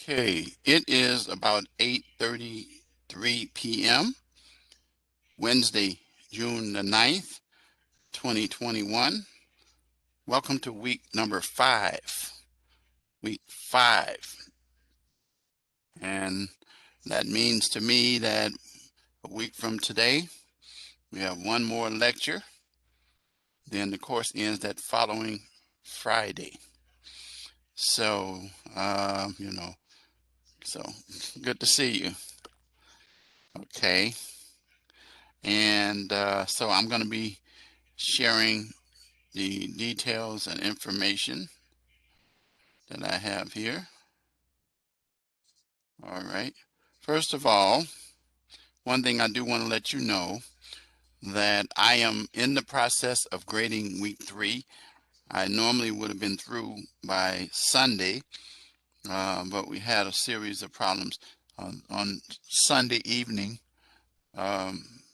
Okay, it is about 8:33 p.m. Wednesday, June the 9th, 2021. Welcome to week number 5. Week 5. And that means to me that a week from today, we have one more lecture. Then the course ends that following Friday. So, so good to see you. Okay. And so I'm going to be sharing the details and information that I have here. All right. First of all, one thing I do want to let you know that I am in the process of grading week 3. I normally would have been through by Sunday, but we had a series of problems on Sunday evening,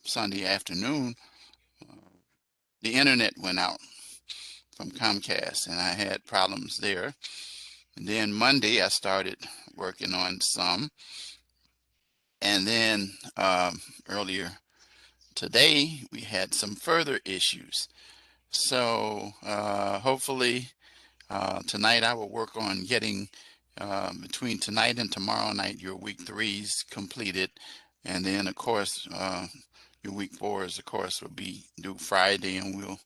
Sunday afternoon. The internet went out from Comcast, and I had problems there. And then Monday, I started working on some. And then earlier today, we had some further issues. So hopefully tonight I will work on getting between tonight and tomorrow night your week 3s completed. And then, of course, your week 4s, of course, will be due Friday, and we'll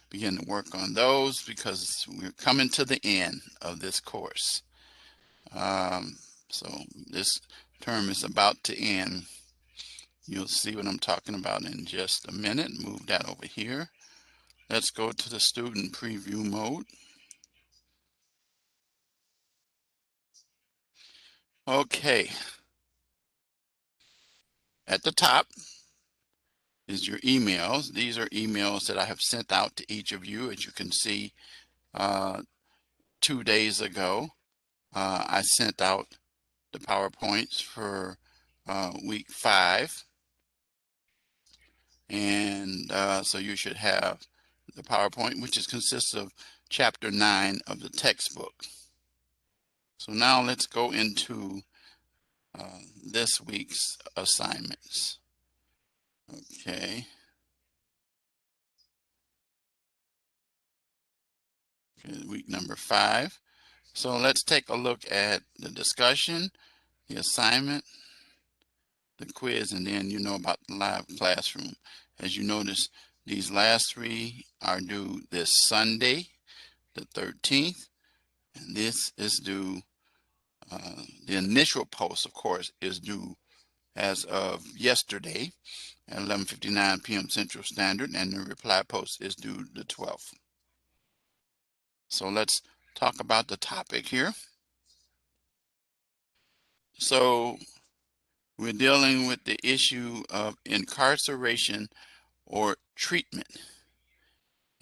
begin to work on those because we're coming to the end of this course. So this term is about to end. You'll see what I'm talking about in just a minute. Move that over here. Let's go to the student preview mode. Okay. At the top is your emails. These are emails that I have sent out to each of you. As you can see, 2 days ago, I sent out the PowerPoints for week 5. And so you should have the PowerPoint, which consists of chapter 9 of the textbook. So now let's go into this week's assignments. Okay. Week number 5. So let's take a look at the discussion, the assignment, the quiz, and then you know about the live classroom. As you notice, these last 3 are due this Sunday, the 13th, and this is due, the initial post, of course, is due as of yesterday at 11:59 p.m. Central Standard, and the reply post is due the 12th. So let's talk about the topic here. So we're dealing with the issue of incarceration or treatment.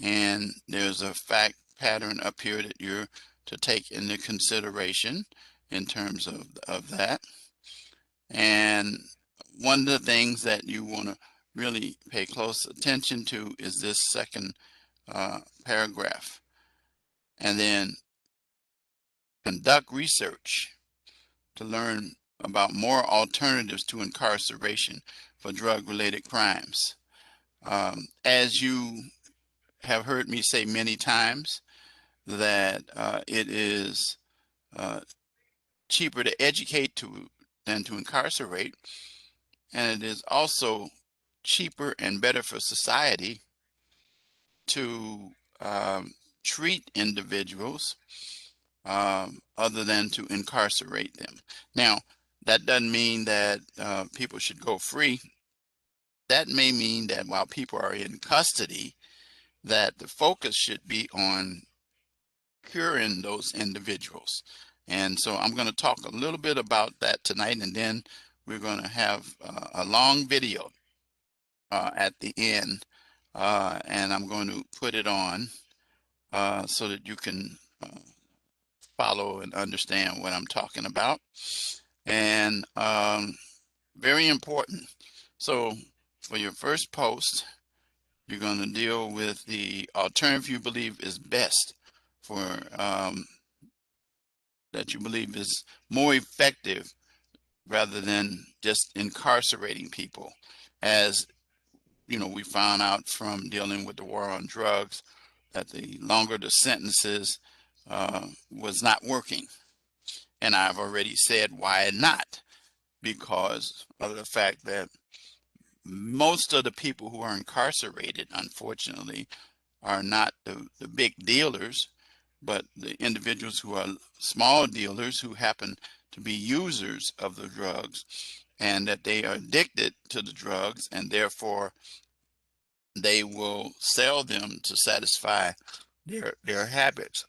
And there's a fact pattern up here that you're to take into consideration in terms of that. And one of the things that you want to really pay close attention to is this second paragraph. And then conduct research to learn about more alternatives to incarceration for drug-related crimes. As you have heard me say many times, that it is cheaper to educate than to incarcerate, and it is also cheaper and better for society to treat individuals other than to incarcerate them. Now, that doesn't mean that people should go free. That may mean that while people are in custody, that the focus should be on curing those individuals. And so I'm going to talk a little bit about that tonight, and then we're going to have a long video at the end, and I'm going to put it on so that you can follow and understand what I'm talking about. And very important. So for your first post, you're going to deal with the alternative you believe is best for that you believe is more effective rather than just incarcerating people? As you know, we found out from dealing with the war on drugs that the longer the sentences was not working. And I've already said why not, because of the fact that most of the people who are incarcerated, unfortunately, are not the big dealers, but the individuals who are small dealers who happen to be users of the drugs, and that they are addicted to the drugs, and therefore they will sell them to satisfy their habits.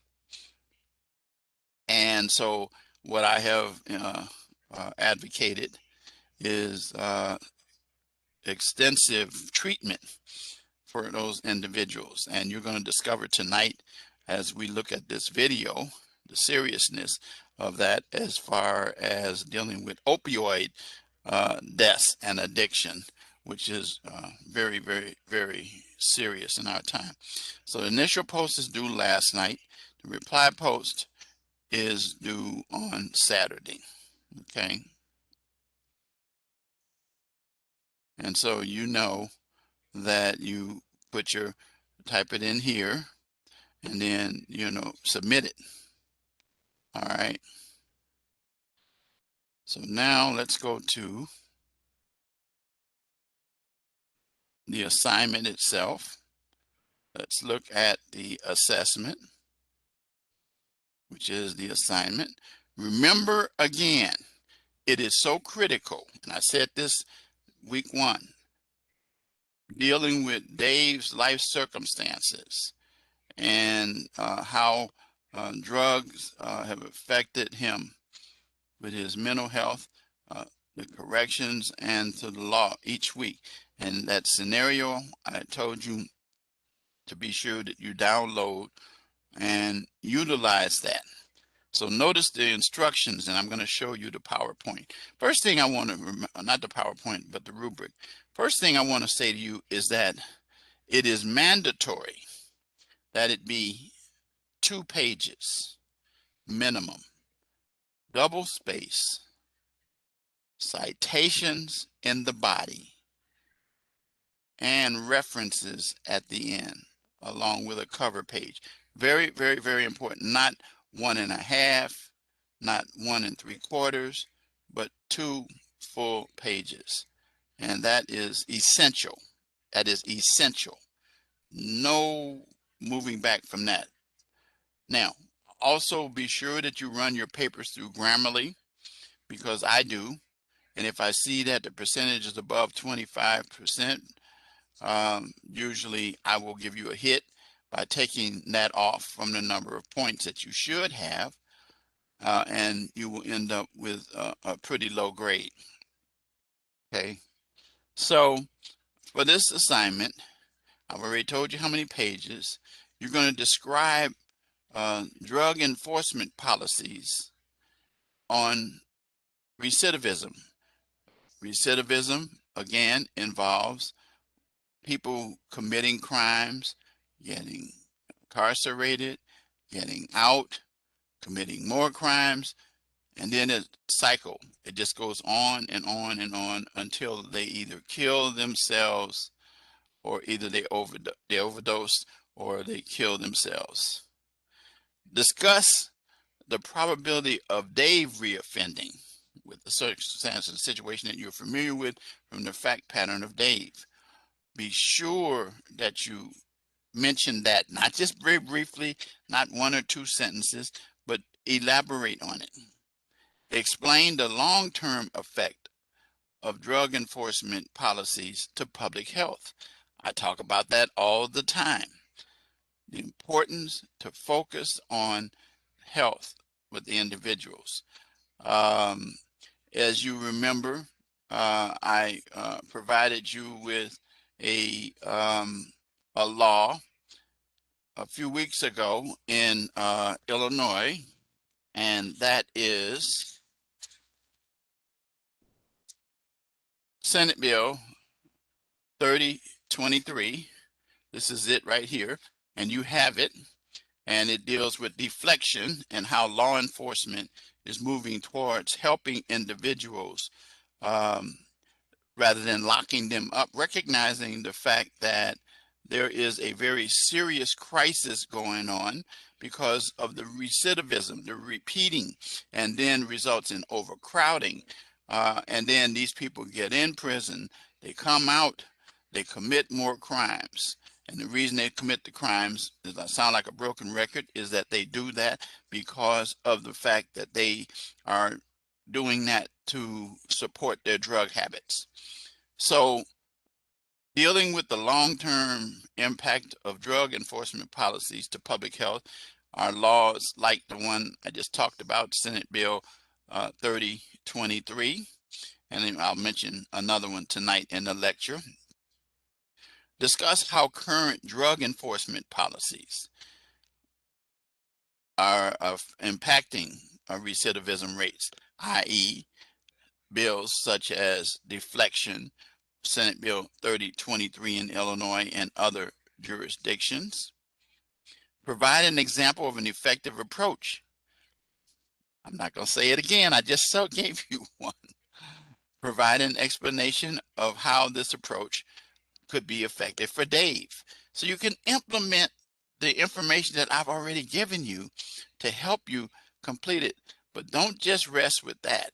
And so what I have advocated is extensive treatment for those individuals. And you're going to discover tonight, as we look at this video, the seriousness of that as far as dealing with opioid deaths and addiction, which is very, very, very serious in our time. So the initial post is due last night. The reply post is due on Saturday. Okay. And so you know that you type it in here, and then, you know, submit it. All right. So now let's go to the assignment itself. Let's look at the assessment, which is the assignment. Remember again, it is so critical, and I said this week one, dealing with Dave's life circumstances and how drugs have affected him with his mental health, the corrections, and to the law each week. And that scenario, I told you to be sure that you download and utilize that. So notice the instructions, and I'm going to show you the PowerPoint. First thing I want to, not the PowerPoint, but the rubric. First thing I want to say to you is that it is mandatory that it be 2 pages minimum, double space, citations in the body, and references at the end, along with a cover page. Very, very, very important. Not 1.5, not 1 3/4, but 2 full pages. And that is essential. That is essential. No moving back from that. Now, also be sure that you run your papers through Grammarly, because I do. And if I see that the percentage is above 25%, usually I will give you a hit by taking that off from the number of points that you should have, and you will end up with a pretty low grade. Okay, so for this assignment, I've already told you how many pages. You're going to describe drug enforcement policies on recidivism. Recidivism, again, involves people committing crimes, getting incarcerated, getting out, committing more crimes, and then a cycle. It just goes on and on and on until they either kill themselves, or either they overdose or they kill themselves. Discuss the probability of Dave reoffending with the circumstance of the situation that you're familiar with from the fact pattern of Dave. Be sure that you mention that, not just very briefly, not 1 or 2 sentences, but elaborate on it. Explain the long-term effect of drug enforcement policies to public health. I talk about that all the time. The importance to focus on health with the individuals. As you remember, I provided you with a law a few weeks ago in Illinois, and that is Senate Bill 3023. This is it right here, and you have it. and it deals with deflection and how law enforcement is moving towards helping individuals um, rather than locking them up, recognizing the fact that there is a very serious crisis going on because of the recidivism, the repeating, and then results in overcrowding. And then these people get in prison, they come out, they commit more crimes. And the reason they commit the crimes, does I sound like a broken record, is that they do that because of the fact that they are doing that to support their drug habits. So dealing with the long-term impact of drug enforcement policies to public health are laws like the one I just talked about, Senate Bill 3023, and then I'll mention another one tonight in the lecture. Discuss how current drug enforcement policies are impacting recidivism rates, i.e. bills such as deflection, Senate Bill 3023 in Illinois and other jurisdictions. Provide an example of an effective approach. I'm not going to say it again. I just gave you one. Provide an explanation of how this approach could be effective for Dave. So you can implement the information that I've already given you to help you complete it. But don't just rest with that.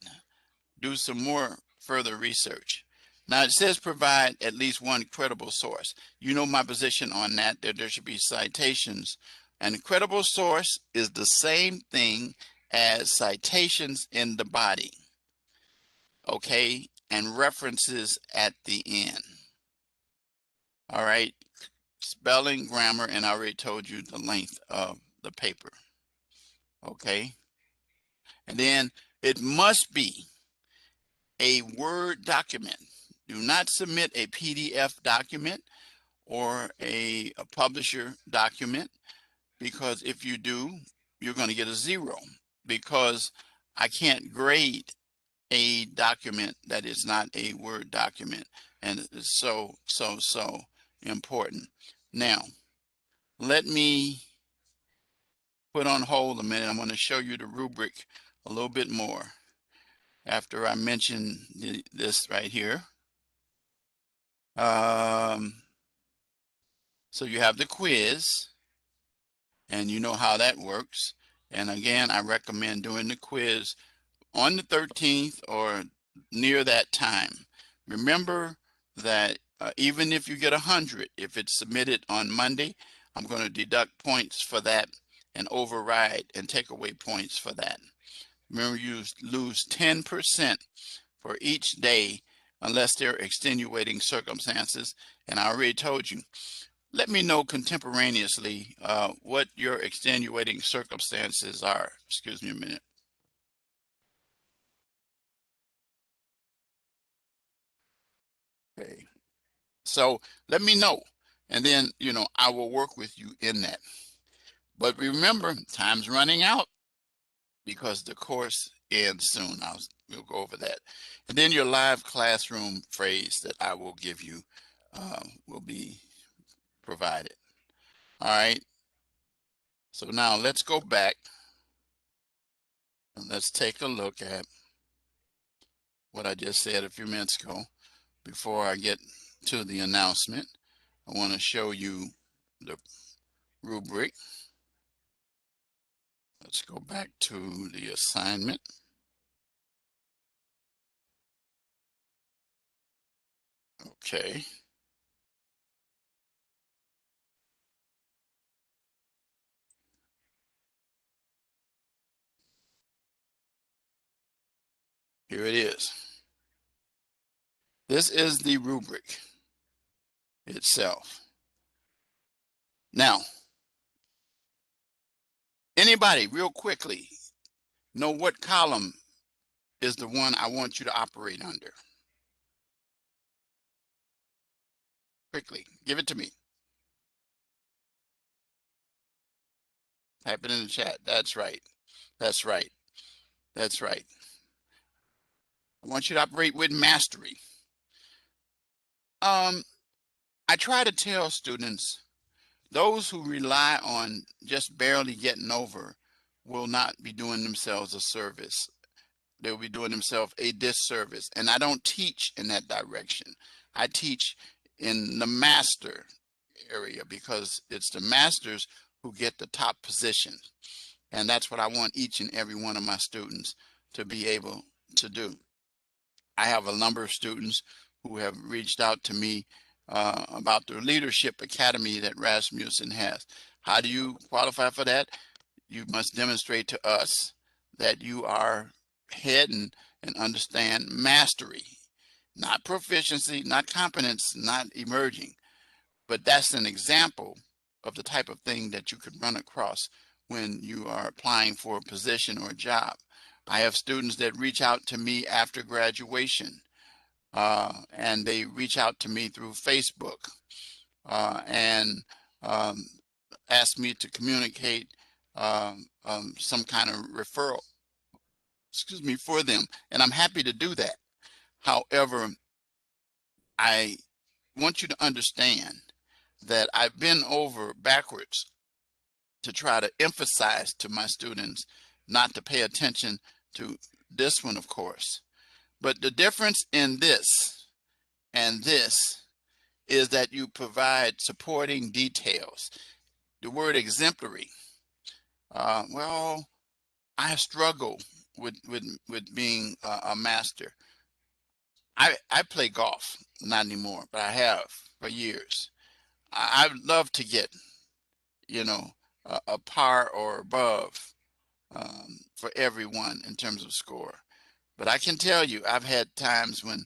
Do some more further research. Now it says provide at least one credible source. You know my position on that, there should be citations. And a credible source is the same thing as citations in the body, okay, and references at the end. All right, spelling, grammar, and I already told you the length of the paper, okay? And then it must be a Word document. Do not submit a PDF document or a publisher document, because if you do, you're going to get a 0, because I can't grade a document that is not a Word document. And it's so important. Now, let me put on hold a minute. I'm going to show you the rubric a little bit more after I mention this right here. So you have the quiz, and you know how that works. And again, I recommend doing the quiz on the 13th or near that time. Remember that even if you get 100, if it's submitted on Monday, I'm going to deduct points for that and override and take away points for that. Remember, you lose 10% for each day unless there are extenuating circumstances. And I already told you, let me know contemporaneously what your extenuating circumstances are. Excuse me a minute. Okay. So let me know. And then, I will work with you in that. But remember, time's running out because the course ends soon. We'll go over that. And then your live classroom phrase that I will give you will be provided. All right. So now let's go back and let's take a look at what I just said a few minutes ago. Before I get to the announcement, I want to show you the rubric. Let's go back to the assignment. Okay. Here it is. This is the rubric itself. Now, anybody real quickly know what column is the one I want you to operate under? Quickly, give it to me. Type it in the chat. That's right. That's right. That's right. I want you to operate with mastery. I try to tell students Those who rely on just barely getting over will not be doing themselves a service. They'll be doing themselves a disservice. And I don't teach in that direction. I teach in the master area, because it's the masters who get the top position. And that's what I want each and every one of my students to be able to do. I have a number of students who have reached out to me about the Leadership Academy that Rasmussen has. How do you qualify for that? You must demonstrate to us that you are heading and understand mastery, not proficiency, not competence, not emerging. But that's an example of the type of thing that you could run across when you are applying for a position or a job. I have students that reach out to me after graduation, and they reach out to me through Facebook, and um, ask me to communicate some kind of referral, excuse me, for them. And I'm happy to do that. However, I want you to understand that I've been over backwards to try to emphasize to my students not to pay attention to this one, of course. But the difference in this and this is that you provide supporting details. The word exemplary, well, I struggle with being a master. I play golf, not anymore, but I have for years. I'd love to get, you know, a par or above for everyone in terms of score. But I can tell you, I've had times when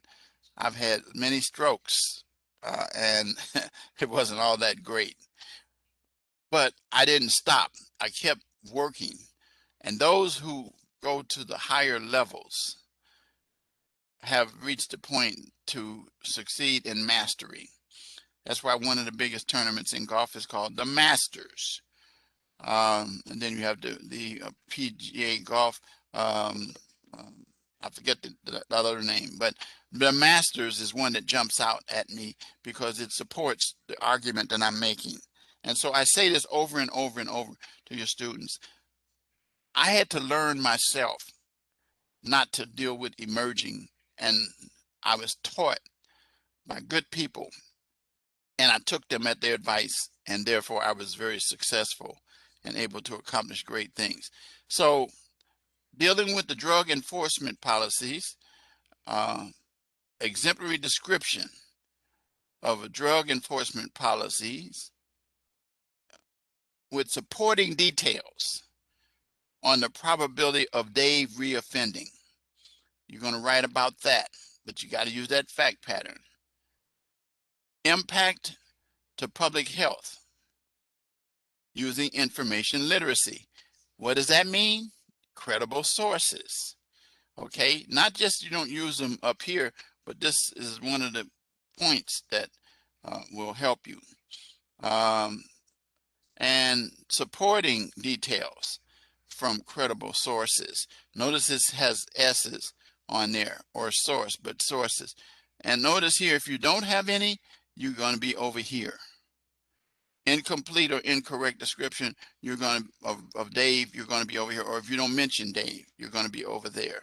I've had many strokes, and it wasn't all that great. But I didn't stop. I kept working. And those who go to the higher levels have reached a point to succeed in mastery. That's why one of the biggest tournaments in golf is called the Masters. And then you have the PGA golf. Um, I forget the other name, but the Masters is one that jumps out at me because it supports the argument that I'm making. And so I say this over and over and over to your students. I had to learn myself not to deal with emerging, and I was taught by good people, and I took them at their advice, and therefore I was very successful and able to accomplish great things. So dealing with the drug enforcement policies, exemplary description of drug enforcement policies with supporting details on the probability of Dave reoffending. You're going to write about that, but you got to use that fact pattern. Impact to public health using information literacy. What does that mean? Credible sources. Okay, not just you don't use them up here, but this is one of the points that will help you. And supporting details from credible sources. Notice this has S's on there, or source, but sources. And notice here, if you don't have any, you're going to be over here. Incomplete or incorrect description, you're going to, of Dave, you're going to be over here. Or if you don't mention Dave, you're going to be over there.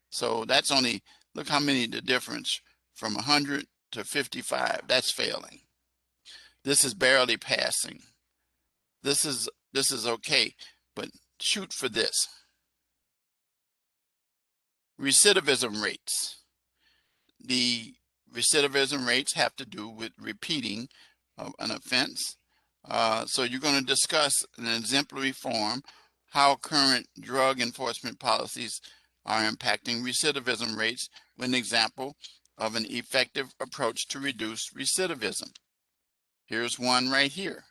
So that's only, look how many the difference from 100 to 55. That's failing. This is barely passing. This is okay, but shoot for this. Recidivism rates. The recidivism rates have to do with repeating an offense. So you're going to discuss in an exemplary form how current drug enforcement policies are impacting recidivism rates with an example of an effective approach to reduce recidivism. Here's one right here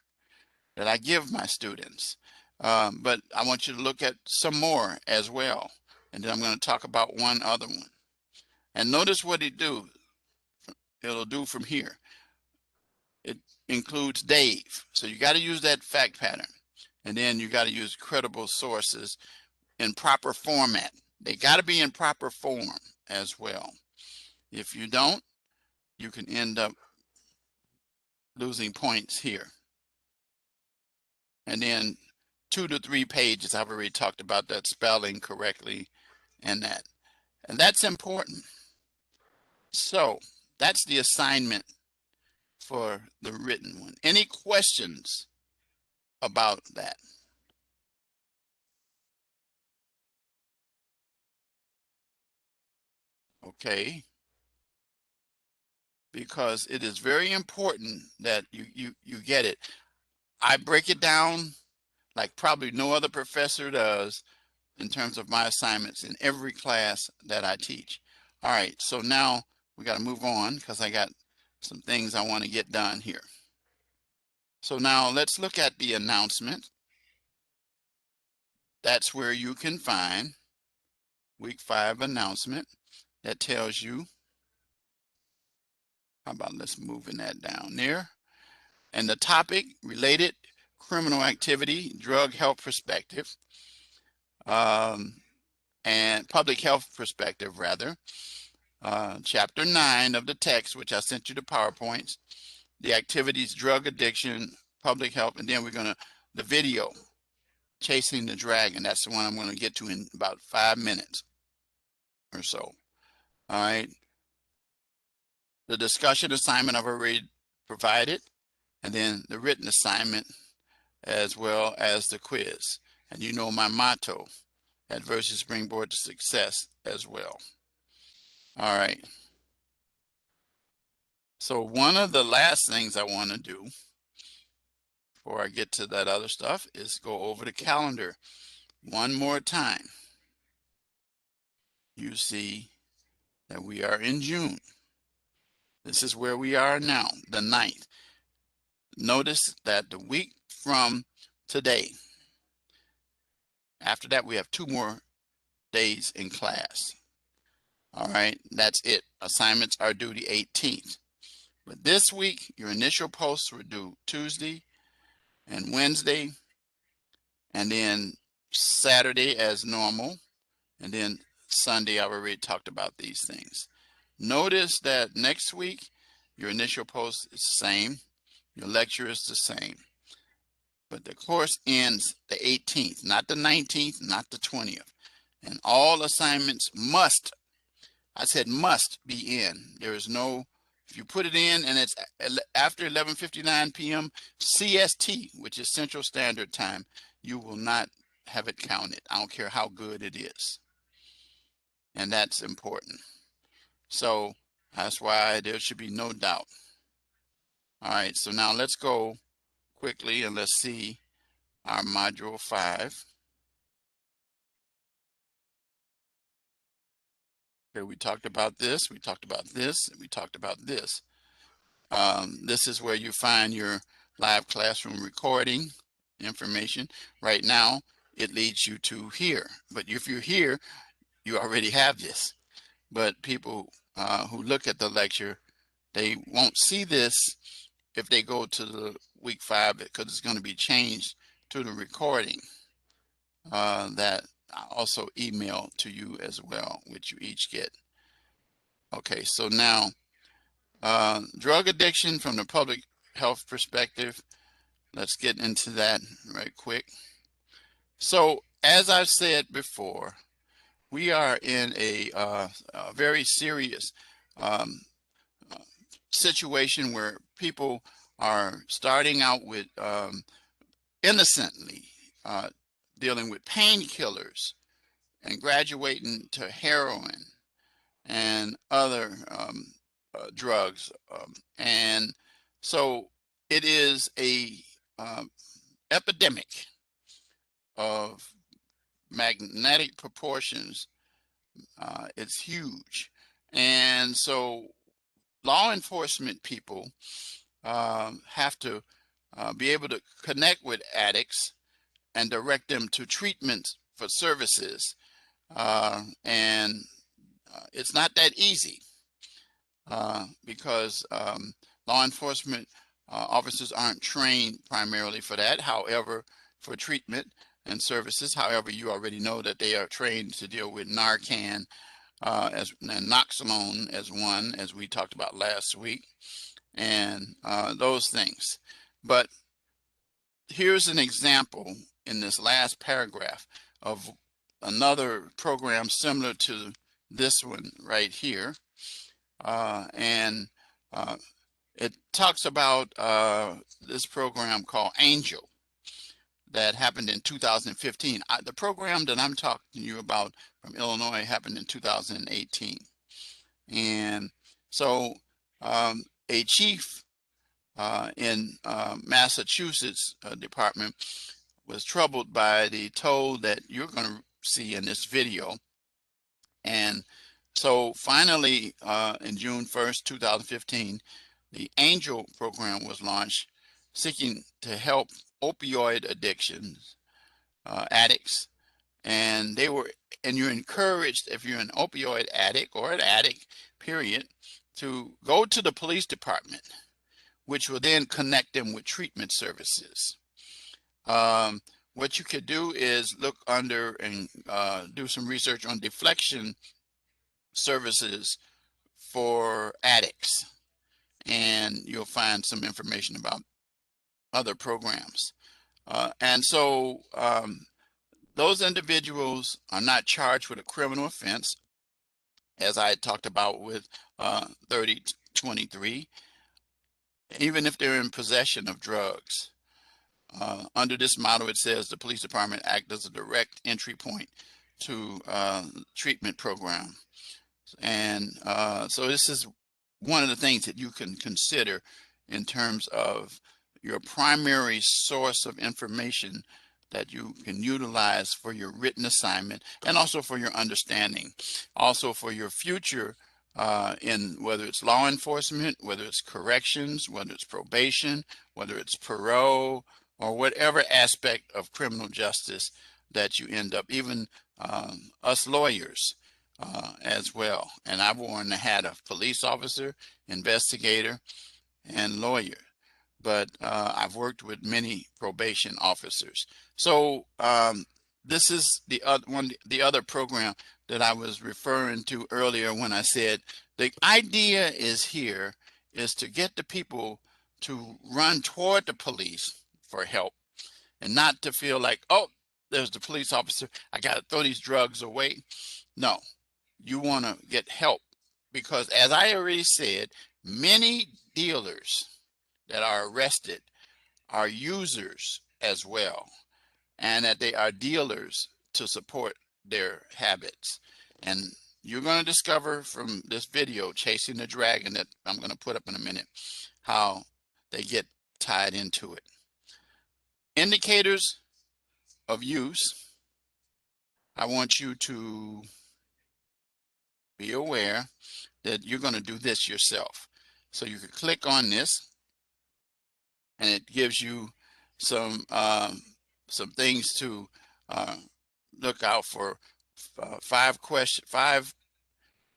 that I give my students. But I want you to look at some more as well. And then I'm going to talk about one other one. And notice what it'll do from here. It includes Dave. So you got to use that fact pattern. And then you got to use credible sources in proper format. They got to be in proper form as well. If you don't, you can end up losing points here. and then 2 to 3 pages. I've already talked about that spelling correctly and that. And that's important. So that's the assignment for the written one. Any questions about that? Okay. Because it is very important that you get it. I break it down like probably no other professor does in terms of my assignments in every class that I teach. All right, so now we got to move on because I got some things I want to get done here. So now let's look at the announcement. That's where you can find week 5 announcement that tells you, how about let's moving that down there. And the topic, related criminal activity, drug health perspective, and public health perspective rather. Chapter 9 of the text, which I sent you the PowerPoints, the activities, drug addiction, public health, and then we're gonna, the video, Chasing the Dragon. That's the one I'm gonna get to in about 5 minutes or so. All right. The discussion assignment I've already provided, and then the written assignment as well as the quiz. And you know my motto, adversity springboard to success as well. All right. So one of the last things I want to do before I get to that other stuff is go over the calendar one more time. You see that we are in June. This is where we are now, the 9th. Notice that the week from today, after that we have 2 more days in class. All right, that's it. Assignments are due the 18th. But this week, your initial posts were due Tuesday and Wednesday, and then Saturday as normal, and then Sunday. I already talked about these things. Notice that next week, your initial post is the same, your lecture is the same, but the course ends the 18th, not the 19th, not the 20th. And all assignments must, I said must be in. There is no, if you put it in and it's after 11:59 p.m. CST, which is Central Standard Time, you will not have it counted. I don't care how good it is. And that's important. So that's why there should be no doubt. All right, so now let's go quickly and let's see our module 5. Okay, we talked about this, we talked about this, and we talked about this. This is where you find your live classroom recording information. Right now, it leads you to here. But if you're here, you already have this. But people who look at the lecture, they won't see this if they go to the week 5 because it's going to be changed to the recording that I also email to you as well, which you each get. Okay, so now drug addiction from the public health perspective. Let's get into that right quick. So as I've said before, we are in a very serious situation where people are starting out with innocently dealing with painkillers and graduating to heroin and other drugs. And so it is a epidemic of magnetic proportions. It's huge. And so law enforcement people have to be able to connect with addicts and direct them to treatment for services. And it's not that easy because law enforcement officers aren't trained primarily for that. However, for treatment and services, however, you already know that they are trained to deal with Narcan and Noxolone as one, as we talked about last week, and those things. But here's an example in this last paragraph of another program similar to this one right here. And it talks about this program called Angel that happened in 2015. The program that I'm talking to you about from Illinois happened in 2018. And so a chief in Massachusetts department was troubled by the toll that you're going to see in this video. And so finally, in June 1st, 2015, the Angel program was launched, seeking to help opioid addictions, addicts. And you're encouraged, if you're an opioid addict or an addict, period, to go to the police department, which will then connect them with treatment services. What you could do is look under and do some research on deflection services for addicts, and you'll find some information about other programs. And so those individuals are not charged with a criminal offense, as I talked about with 3023, even if they're in possession of drugs. Under this model, it says the police department act as a direct entry point to treatment program. And so this is one of the things that you can consider in terms of your primary source of information that you can utilize for your written assignment and also for your understanding, also for your future in whether it's law enforcement, whether it's corrections, whether it's probation, whether it's parole, or whatever aspect of criminal justice that you end up, even us lawyers as well. And I've worn the hat of police officer, investigator, and lawyer, but I've worked with many probation officers. So this is the other program that I was referring to earlier when I said the idea is here is to get the people to run toward the police for help and not to feel like, oh, there's the police officer, I got to throw these drugs away. No, you want to get help because, as I already said, many dealers that are arrested are users as well, and that they are dealers to support their habits. And you're going to discover from this video, Chasing the Dragon, that I'm going to put up in a minute, how they get tied into it. Indicators of use. I want you to be aware that you're going to do this yourself. So you can click on this and it gives you some things to look out for. Five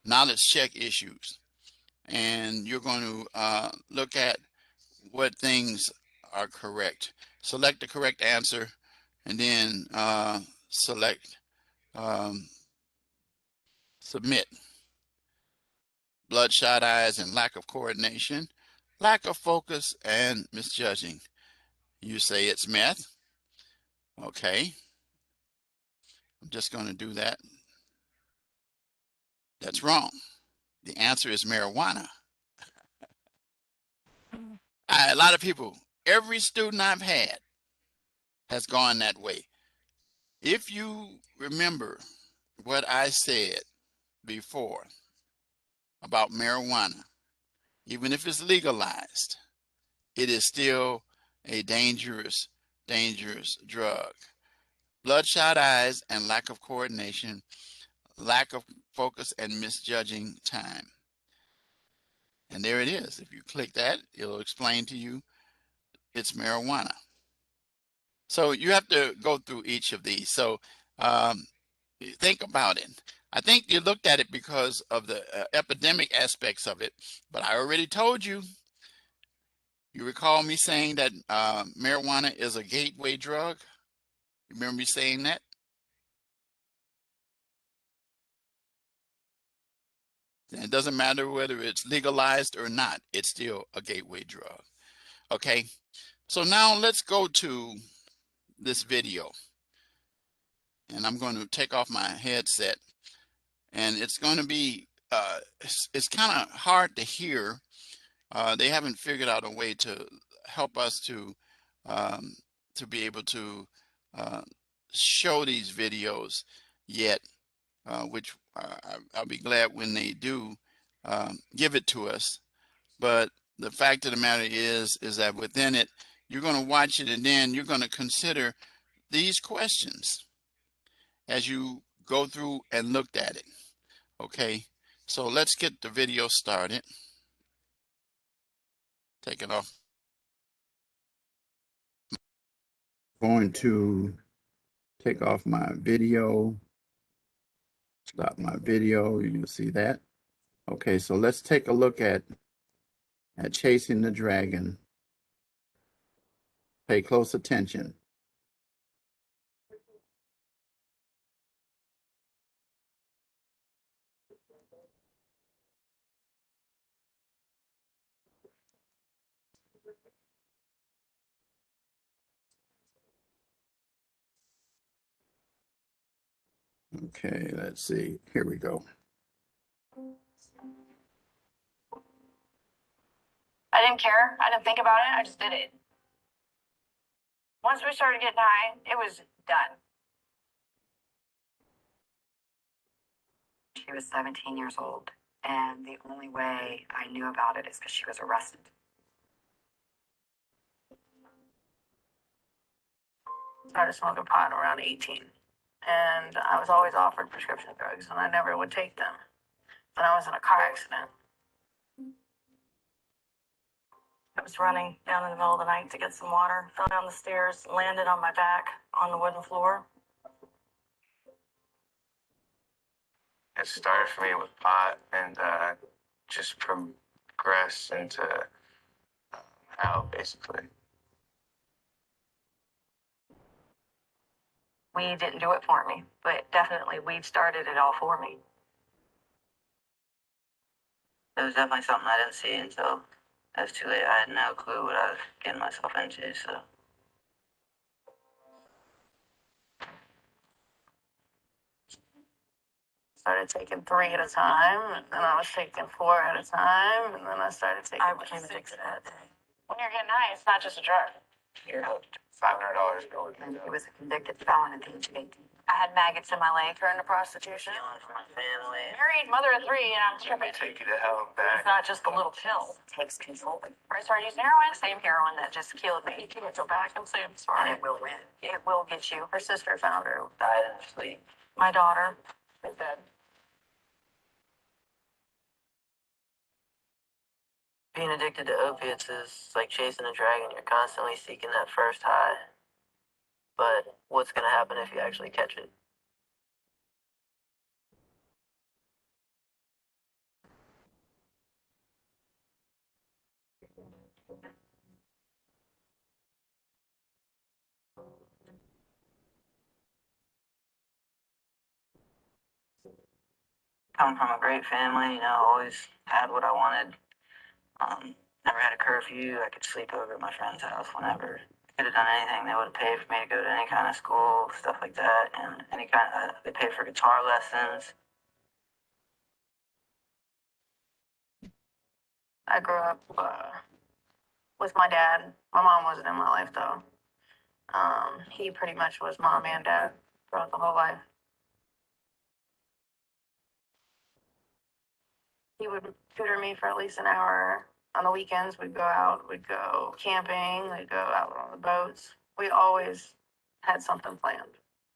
knowledge check issues, and you're going to look at what things are correct. Select the correct answer, and then select submit. Bloodshot eyes and lack of coordination, lack of focus, and misjudging. You say it's meth. Okay, I'm just going to do that. That's wrong. The answer is marijuana. A lot of people, every student I've had has gone that way. If you remember what I said before about marijuana, even if it's legalized, it is still a dangerous, dangerous drug. Bloodshot eyes and lack of coordination, lack of focus, and misjudging time. And there it is. If you click that, it'll explain to you it's marijuana. So you have to go through each of these. So think about it. I think you looked at it because of the epidemic aspects of it, but I already told you. You recall me saying that marijuana is a gateway drug? You remember me saying that? It doesn't matter whether it's legalized or not, it's still a gateway drug. Okay, So now let's go to this video, and I'm going to take off my headset, and it's going to be it's kind of hard to hear. They haven't figured out a way to help us um, to be able to uh, show these videos yet, which I'll be glad when they do give it to us. But the fact of the matter is that within it, you're going to watch it and then you're going to consider these questions as you go through and looked at it. Okay, so let's get the video started. Take it off. Going to take off my video, stop my video. You can see that. Okay, so let's take a look at Chasing the Dragon. Pay close attention. Okay, let's see. Here we go. I didn't care. I didn't think about it. I just did it. Once we started getting high, it was done. She was 17 years old, and the only way I knew about it is because she was arrested. Started smoking pot around 18, and I was always offered prescription drugs, and I never would take them. Then I was in a car accident. I was running down in the middle of the night to get some water, fell down the stairs, landed on my back on the wooden floor. It started for me with pot and just progressed into out, basically. Weed didn't do it for me, but definitely weed started it all for me. It was definitely something I didn't see until it was too late. I had no clue what I was getting myself into, so. Started taking 3 at a time, and then I was taking 4 at a time, and then I started taking. I became addicted that day. When you're getting high, it's not just a drug. You're hooked. $500 goes. And he was a convicted felon at the age of 18. I had maggots in my leg, turned to prostitution. Stealing from my family. Married, mother of 3, and I'm tripping. Take you to hell and back. It's not just the little pill. It takes control. I started using heroin, same heroin that just killed me. You can't go back and say I'm sorry. And it will win. It will get you. Her sister found her. Died in her sleep. My daughter is dead. Being addicted to opiates is like chasing a dragon. You're constantly seeking that first high. But what's going to happen if you actually catch it? Coming from a great family, always had what I wanted. Never had a curfew. I could sleep over at my friend's house whenever. Could have done anything. They would have paid for me to go to any kind of school, stuff like that, and they paid for guitar lessons. I grew up with my dad. My mom wasn't in my life, though. He pretty much was mom and dad throughout the whole life. He would tutor me for at least an hour. On the weekends, we'd go out, we'd go camping, we'd go out on the boats. We always had something planned.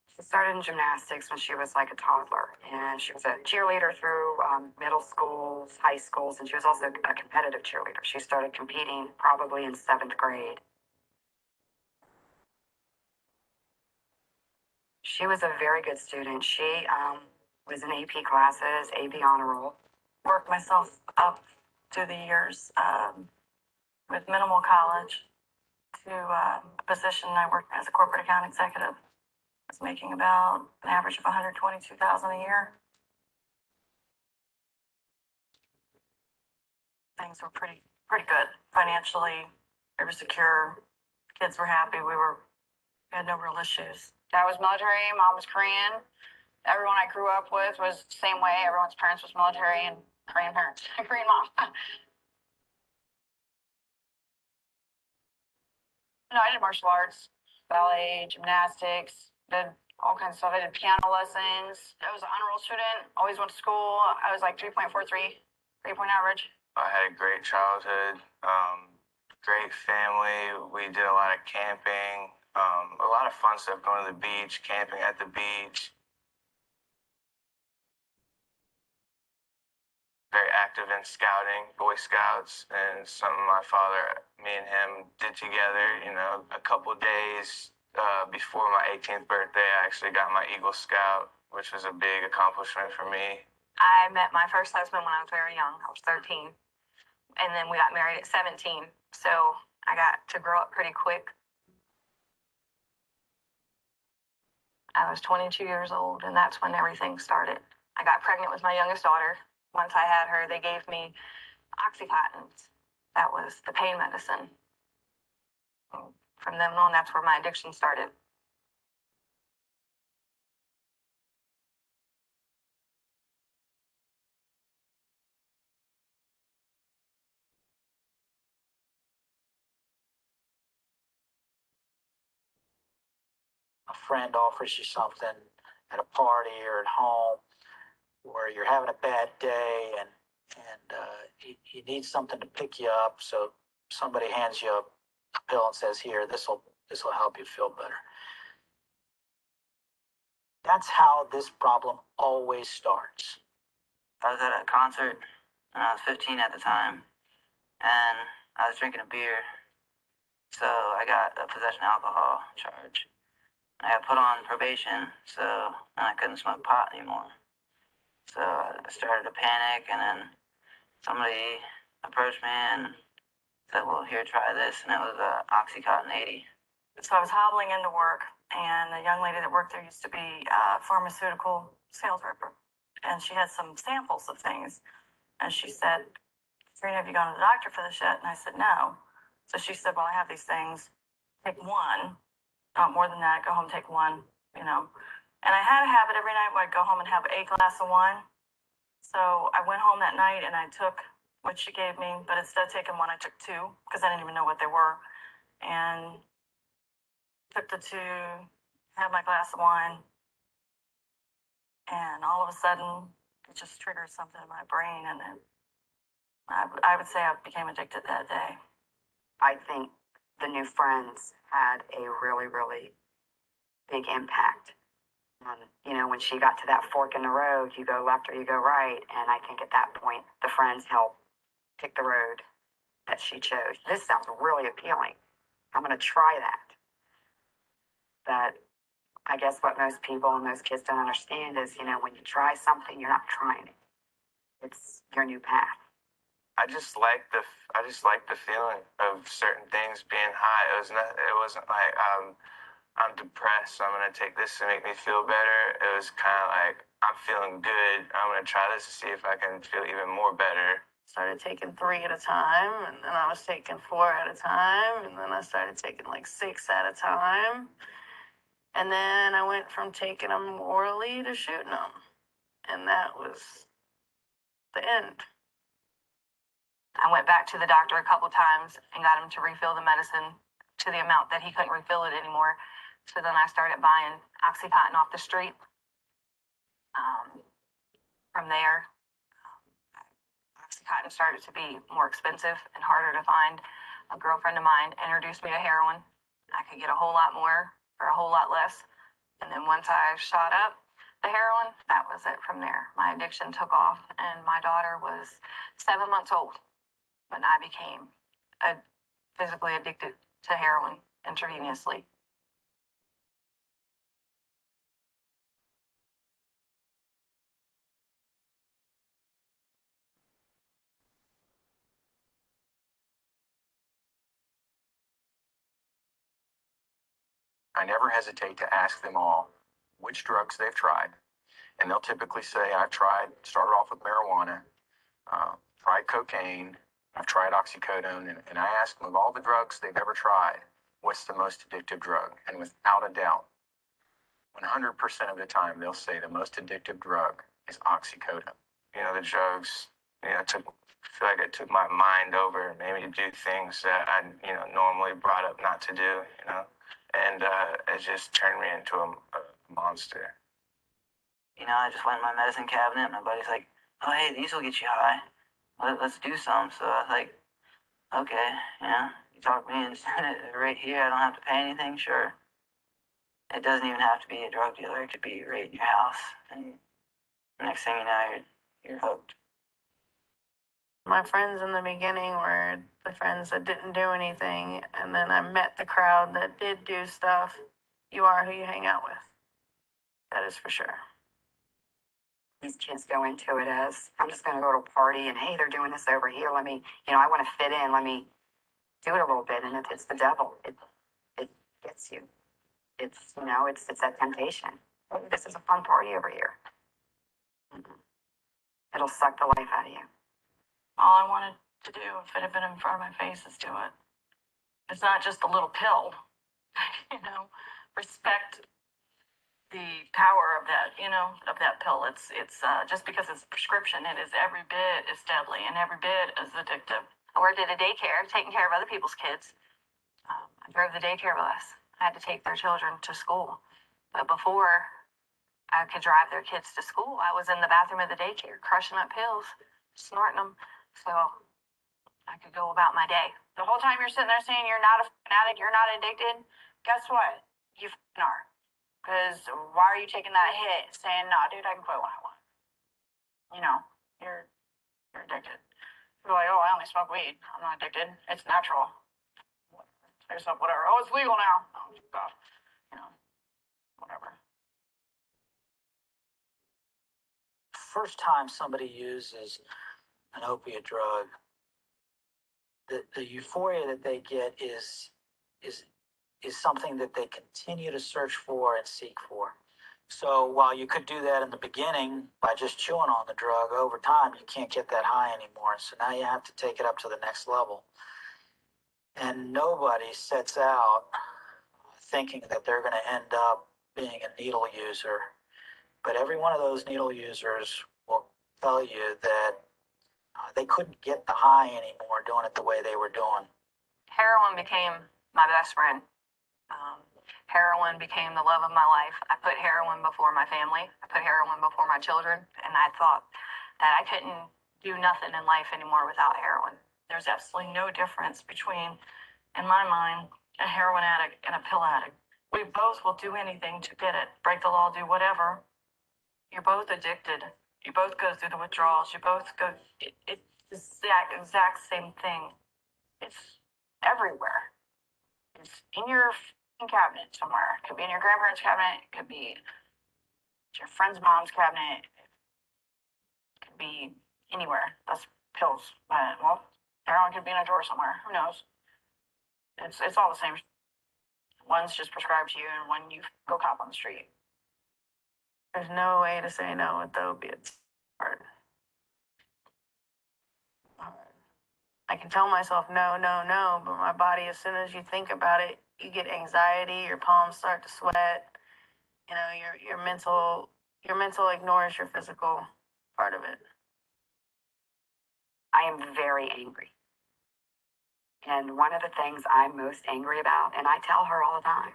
She started in gymnastics when she was like a toddler, and she was a cheerleader through middle schools, high schools, and she was also a competitive cheerleader. She started competing probably in 7th grade. She was a very good student. She was in AP classes, AP honor roll. Worked myself up through the years with minimal college to a position I worked as a corporate account executive. I was making about an average of $122,000 a year. Things were pretty good financially. They were secure. kids were happy. We had no real issues. Dad was military, mom was Korean. Everyone I grew up with was the same way. Everyone's parents was military and Korean parents, Korean mom. No, I did martial arts, ballet, gymnastics, did all kinds of stuff. I did piano lessons. I was an honor roll student, always went to school. I was like 3.43, 3-point average. I had a great childhood, great family. We did a lot of camping, a lot of fun stuff, going to the beach, camping at the beach. Very active in scouting, Boy Scouts, and something my father, me and him did together. You know, a couple days before my 18th birthday, I actually got my Eagle Scout, which was a big accomplishment for me. I met my first husband when I was very young. I was 13. And then we got married at 17. So I got to grow up pretty quick. I was 22 years old, and that's when everything started. I got pregnant with my youngest daughter. Once I had her, they gave me Oxycontin. That was the pain medicine. From then on, that's where my addiction started. A friend offers you something at a party or at home where you're having a bad day and you need something to pick you up, so somebody hands you a pill and says, "Here, this will help you feel better." That's how this problem always starts. I was at a concert and I was 15 at the time, and I was drinking a beer, so I got a possession alcohol charge. I got put on probation, so and I couldn't smoke pot anymore. So I started to panic, and then somebody approached me and said, "Well, here, try this," and it was Oxycontin 80. So I was hobbling into work, and a young lady that worked there used to be a pharmaceutical sales rep, and she had some samples of things. And she said, "Serena, have you gone to the doctor for this yet?" And I said, "No." So she said, "Well, I have these things. Take one, not more than that. Go home, take one, you know." And I had a habit every night where I'd go home and have a glass of wine. So I went home that night and I took what she gave me, but instead of taking one, I took two because I didn't even know what they were. And took the two, had my glass of wine, and all of a sudden it just triggered something in my brain, and then I would say I became addicted that day. I think the new friends had a really, really big impact. You know, when she got to that fork in the road, you go left or you go right. And I think at that point, the friends helped pick the road that she chose. This sounds really appealing. I'm going to try that. But I guess what most people and most kids don't understand is, you know, when you try something, you're not trying it. It's your new path. I just like the feeling of certain things being high. It wasn't like I'm depressed, so I'm gonna take this to make me feel better. It was kind of like I'm feeling good. I'm gonna try this to see if I can feel even more better. Started taking 3 at a time, and then I was taking 4 at a time, and then I started taking like 6 at a time. And then I went from taking them orally to shooting them. And that was the end. I went back to the doctor a couple times and got him to refill the medicine to the amount that he couldn't refill it anymore. So then I started buying Oxycontin off the street. From there, Oxycontin started to be more expensive and harder to find. A girlfriend of mine introduced me to heroin. I could get a whole lot more for a whole lot less. And then once I shot up the heroin, that was it from there. My addiction took off, and my daughter was 7 months old when I became physically addicted to heroin intravenously. I never hesitate to ask them all which drugs they've tried. And they'll typically say, started off with marijuana, tried cocaine, I've tried oxycodone, and I ask them of all the drugs they've ever tried, what's the most addictive drug? And without a doubt, 100% of the time, they'll say the most addictive drug is oxycodone. You know, the drugs, I feel like it took my mind over and made me do things that I, normally brought up not to do, and it just turned me into a monster. I just went in my medicine cabinet. My buddy's like, "Oh, hey, these will get you high. Let's do some." So I was like, "Okay, you talk me into doing it right here. I don't have to pay anything. Sure." It doesn't even have to be a drug dealer. It could be right in your house, and next thing you know, you're hooked. My friends in the beginning were the friends that didn't do anything, and then I met the crowd that did do stuff. You are who you hang out with. That is for sure. These kids go into it as, I'm just going to go to a party and, hey, they're doing this over here. Let me, I want to fit in. Let me do it a little bit. And it's the devil. It gets you. It's that temptation. Oh, this is a fun party over here. It'll suck the life out of you. All I wanted to do, if it had been in front of my face, is do it. It's not just a little pill. Respect the power of that, of that pill. It's just because it's a prescription, it is every bit as deadly and every bit as addictive. I worked at a daycare, taking care of other people's kids. I drove the daycare bus. I had to take their children to school. But before I could drive their kids to school, I was in the bathroom of the daycare, crushing up pills, snorting them, so I could go about my day. The whole time you're sitting there saying you're not an addict, you're not addicted, guess what? You are. Because why are you taking that hit saying, no, dude, I can quit when I want? You're addicted. You're like, oh, I only smoke weed. I'm not addicted. It's natural. Say something, whatever. Oh, it's legal now. Oh, God. Whatever. First time somebody uses an opiate drug, the euphoria that they get is something that they continue to search for and seek for. So while you could do that in the beginning by just chewing on the drug, over time you can't get that high anymore. So now you have to take it up to the next level. And nobody sets out thinking that they're going to end up being a needle user. But every one of those needle users will tell you that they couldn't get the high anymore doing it the way they were doing. Heroin became my best friend. Heroin became the love of my life. I put heroin before my family. I put heroin before my children. And I thought that I couldn't do nothing in life anymore without heroin. There's absolutely no difference between, in my mind, a heroin addict and a pill addict. We both will do anything to get it. Break the law, do whatever. You're both addicted. You both go through the withdrawals. You both go, it's the exact same thing. It's everywhere. It's in your cabinet somewhere. It could be in your grandparents' cabinet. It could be your friend's mom's cabinet. It could be anywhere. That's pills. Well, heroin could be in a drawer somewhere. Who knows? It's all the same. One's just prescribed to you, and one you go cop on the street. There's no way to say no with the opiates. Hard. I can tell myself no, no, no, but my body, as soon as you think about it, you get anxiety. Your palms start to sweat. Your mental ignores your physical part of it. I am very angry. And one of the things I'm most angry about, and I tell her all the time,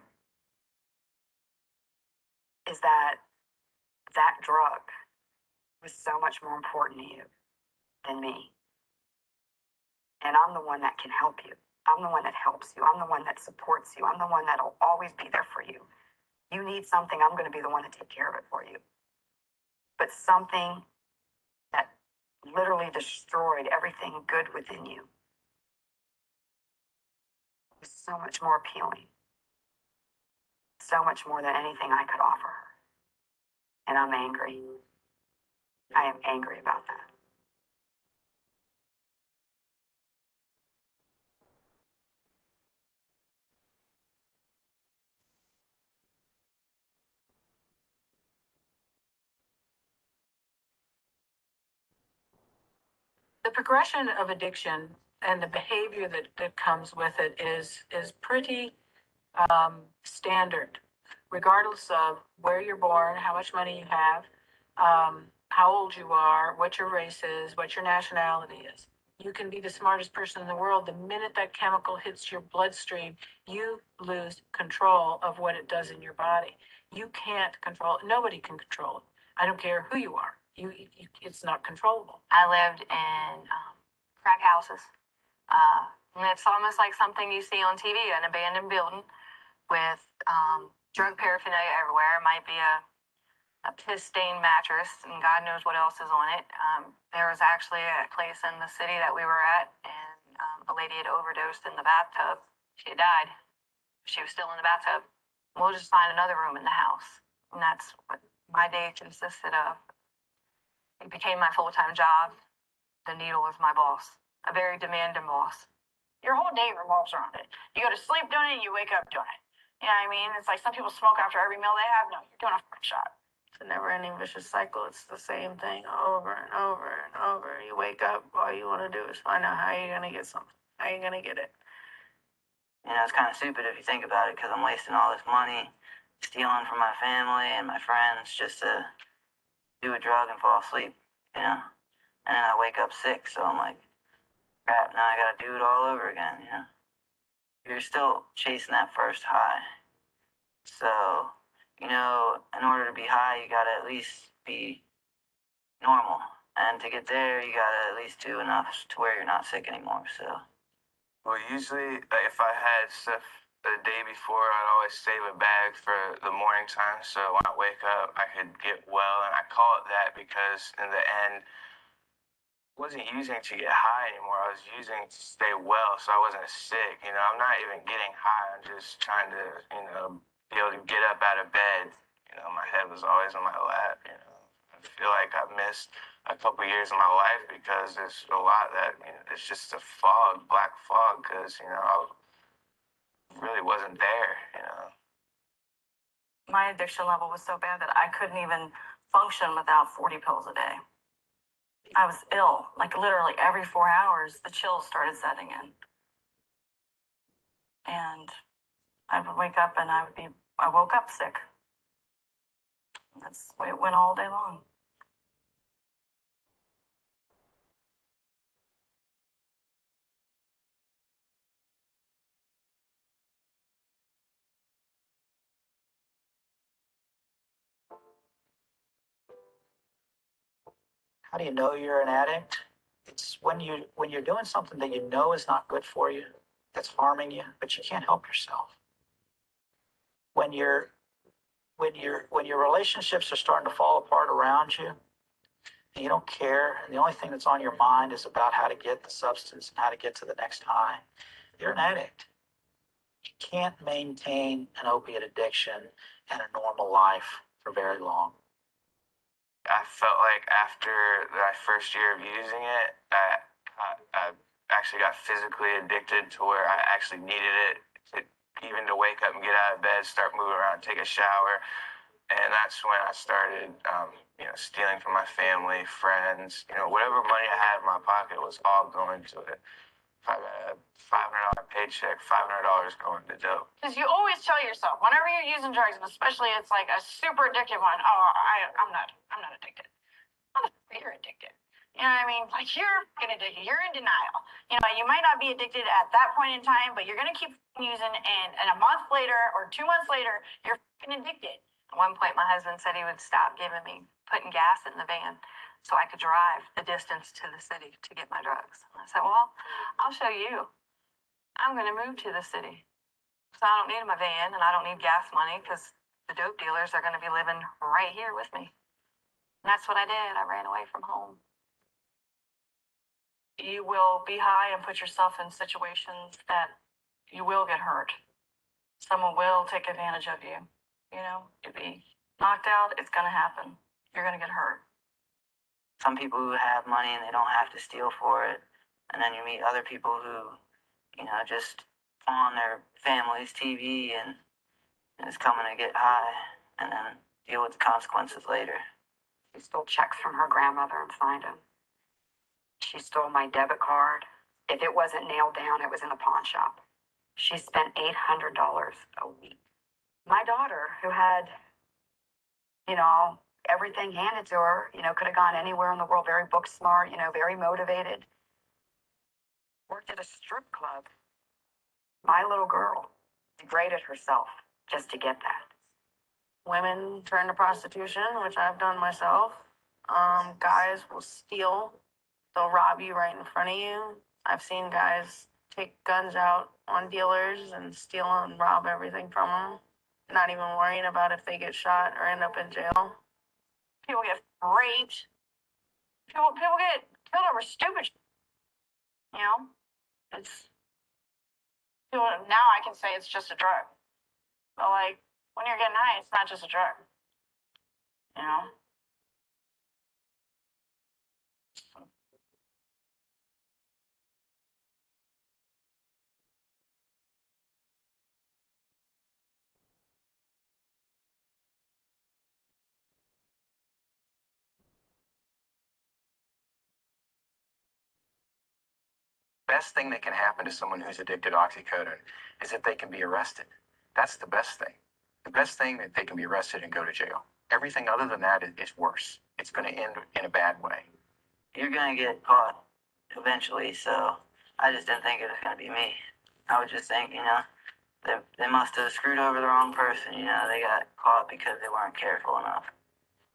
is that drug was so much more important to you than me. And I'm the one that can help you. I'm the one that helps you. I'm the one that supports you. I'm the one that'll always be there for you. You need something, I'm going to be the one to take care of it for you. But something that literally destroyed everything good within you was so much more appealing. So much more than anything I could offer her. And I'm angry. I am angry about that. The progression of addiction and the behavior that comes with it is pretty standard, regardless of where you're born, how much money you have, how old you are, what your race is, what your nationality is. You can be the smartest person in the world. The minute that chemical hits your bloodstream, you lose control of what it does in your body. You can't control it. Nobody can control it. I don't care who you are. It's not controllable. I lived in crack houses. And it's almost like something you see on TV, an abandoned building with drug paraphernalia everywhere. It might be a piss-stained mattress, and God knows what else is on it. There was actually a place in the city that we were at, and a lady had overdosed in the bathtub. She had died. She was still in the bathtub. We'll just find another room in the house. And that's what my day consisted of. It became my full-time job. The needle was my boss, a very demanding boss. Your whole day revolves around it. You go to sleep doing it, and you wake up doing it. You know what I mean? It's like some people smoke after every meal they have. No, you're doing a shot. It's a never-ending vicious cycle. It's the same thing over and over and over. You wake up, all you want to do is find out how you're going to get something. How you're going to get it. You know, it's kind of stupid if you think about it, because I'm wasting all this money stealing from my family and my friends just to do a drug and fall asleep, you know? And then I wake up sick, so I'm like, crap, now I gotta do it all over again, you know? You're still chasing that first high. So, you know, in order to be high, you gotta at least be normal. And to get there, you gotta at least do enough to where you're not sick anymore, so. Well, usually, if I had stuff the day before, I'd always save a bag for the morning time, so when I wake up, I could get well. And I call it that because in the end, I wasn't using to get high anymore. I was using to stay well, so I wasn't sick. You know, I'm not even getting high. I'm just trying to, you know, be able to get up out of bed. You know, my head was always on my lap. You know, I feel like I've missed a couple years of my life because there's a lot that, you know, it's just a fog, black fog, because, you know, I really wasn't there, you know. My addiction level was so bad that I couldn't even function without 40 pills a day. I was ill, like literally every 4 hours, the chills started setting in. And I would wake up and I woke up sick. That's the way it went all day long. How do you know you're an addict? It's when you're doing something that you know is not good for you, that's harming you, but you can't help yourself. When your relationships are starting to fall apart around you, and you don't care, and the only thing that's on your mind is about how to get the substance and how to get to the next high, you're an addict. You can't maintain an opiate addiction and a normal life for very long. I felt like after my first year of using it, I actually got physically addicted to where I actually needed it to even to wake up and get out of bed, start moving around, take a shower. And that's when I started, you know, stealing from my family, friends, you know, whatever money I had in my pocket was all going to it. If I got a $500 paycheck, $500 going to dope. Because you always tell yourself, whenever you're using drugs, and especially it's like a super addictive one, oh, I'm not addicted. You're addicted. You know what I mean? Like you're addicted. You're in denial. You know, you might not be addicted at that point in time, but you're gonna keep using, and a month later or 2 months later, you're addicted. At one point, my husband said he would stop giving me, putting gas in the van so I could drive the distance to the city to get my drugs. And I said, well, I'll show you. I'm going to move to the city. So I don't need my van and I don't need gas money because the dope dealers are going to be living right here with me. And that's what I did. I ran away from home. You will be high and put yourself in situations that you will get hurt. Someone will take advantage of you. You know, you'll be knocked out, it's going to happen. You're going to get hurt. Some people who have money and they don't have to steal for it. And then you meet other people who, you know, just on their family's TV and is coming to get high and then deal with the consequences later. She stole checks from her grandmother and signed them. She stole my debit card. If it wasn't nailed down, it was in a pawn shop. She spent $800 a week. My daughter, who had, you know, everything handed to her, you know, could have gone anywhere in the world, very book smart, you know, very motivated, worked at a strip club. My little girl degraded herself just to get that. Women turn to prostitution, which I've done myself. Guys will steal. They'll rob you right in front of you. I've seen guys take guns out on dealers and steal and rob everything from them, not even worrying about if they get shot or end up in jail. People get raped. People get killed over stupid. You know, it's now I can say it's just a drug, but like when you're getting high, it's not just a drug. You know. Best thing that can happen to someone who's addicted to oxycodone is that they can be arrested. That's the best thing. The best thing that they can be arrested and go to jail. Everything other than that is worse. It's going to end in a bad way. You're gonna get caught eventually, so I just didn't think it was gonna be me. I would just think, they must have screwed over the wrong person, they got caught because they weren't careful enough.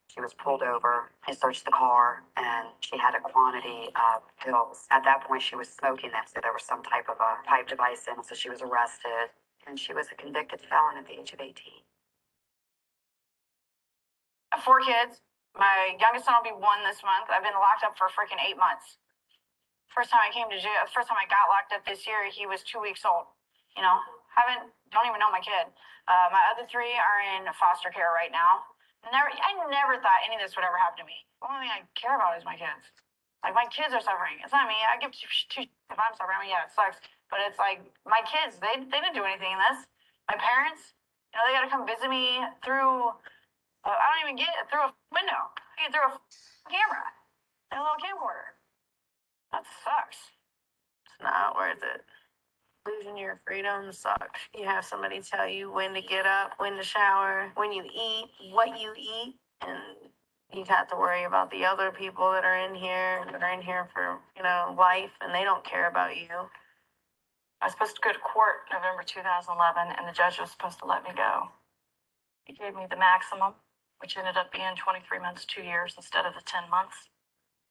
She was pulled over. I searched the car, and she had a quantity of pills. At that point, she was smoking them, so there was some type of a pipe device in, so she was arrested, and she was a convicted felon at the age of 18. I have 4 kids. My youngest son will be 1 this month. I've been locked up for freaking 8 months. First time I came to jail, first time I got locked up this year, he was 2 weeks old. Don't even know my kid. My other 3 are in foster care right now. I never thought any of this would ever happen to me. The only thing I care about is my kids. Like, my kids are suffering. It's not me. I give two if I'm suffering. I mean, yeah, it sucks. But it's like, my kids, they didn't do anything in this. My parents, they got to come visit me through, I don't even get it through a window. I get through a camera and a little camcorder. That sucks. It's not worth it. Losing your freedom sucks. You have somebody tell you when to get up, when to shower, when you eat, what you eat, and you have to worry about the other people that are in here for, life, and they don't care about you. I was supposed to go to court November 2011, and the judge was supposed to let me go. He gave me the maximum, which ended up being 23 months, 2 years instead of the 10 months.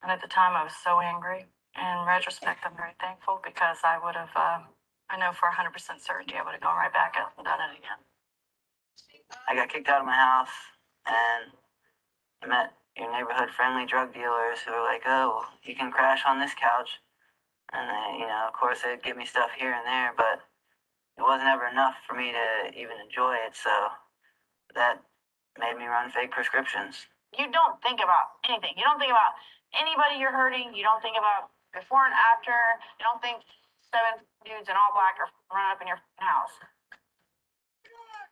And at the time, I was so angry. In retrospect, I'm very thankful because I would have, I know for 100% certainty, I would have gone right back up and done it again. I got kicked out of my house, and I met your neighborhood-friendly drug dealers who were like, oh, you can crash on this couch. And they, of course, they'd give me stuff here and there, but it wasn't ever enough for me to even enjoy it, so that made me run fake prescriptions. You don't think about anything. You don't think about anybody you're hurting. You don't think about before and after. You don't think 7 dudes in all black are running up in your house.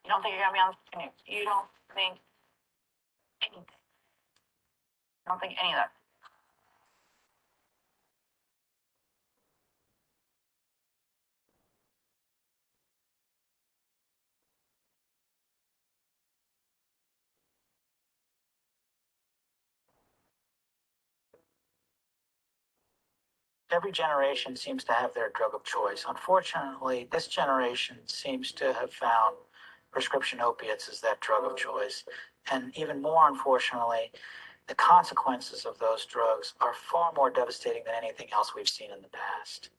You don't think you're going to be on the news. You don't think anything. You don't think any of that. Every generation seems to have their drug of choice. Unfortunately, this generation seems to have found prescription opiates as that drug of choice. And even more unfortunately, the consequences of those drugs are far more devastating than anything else we've seen in the past.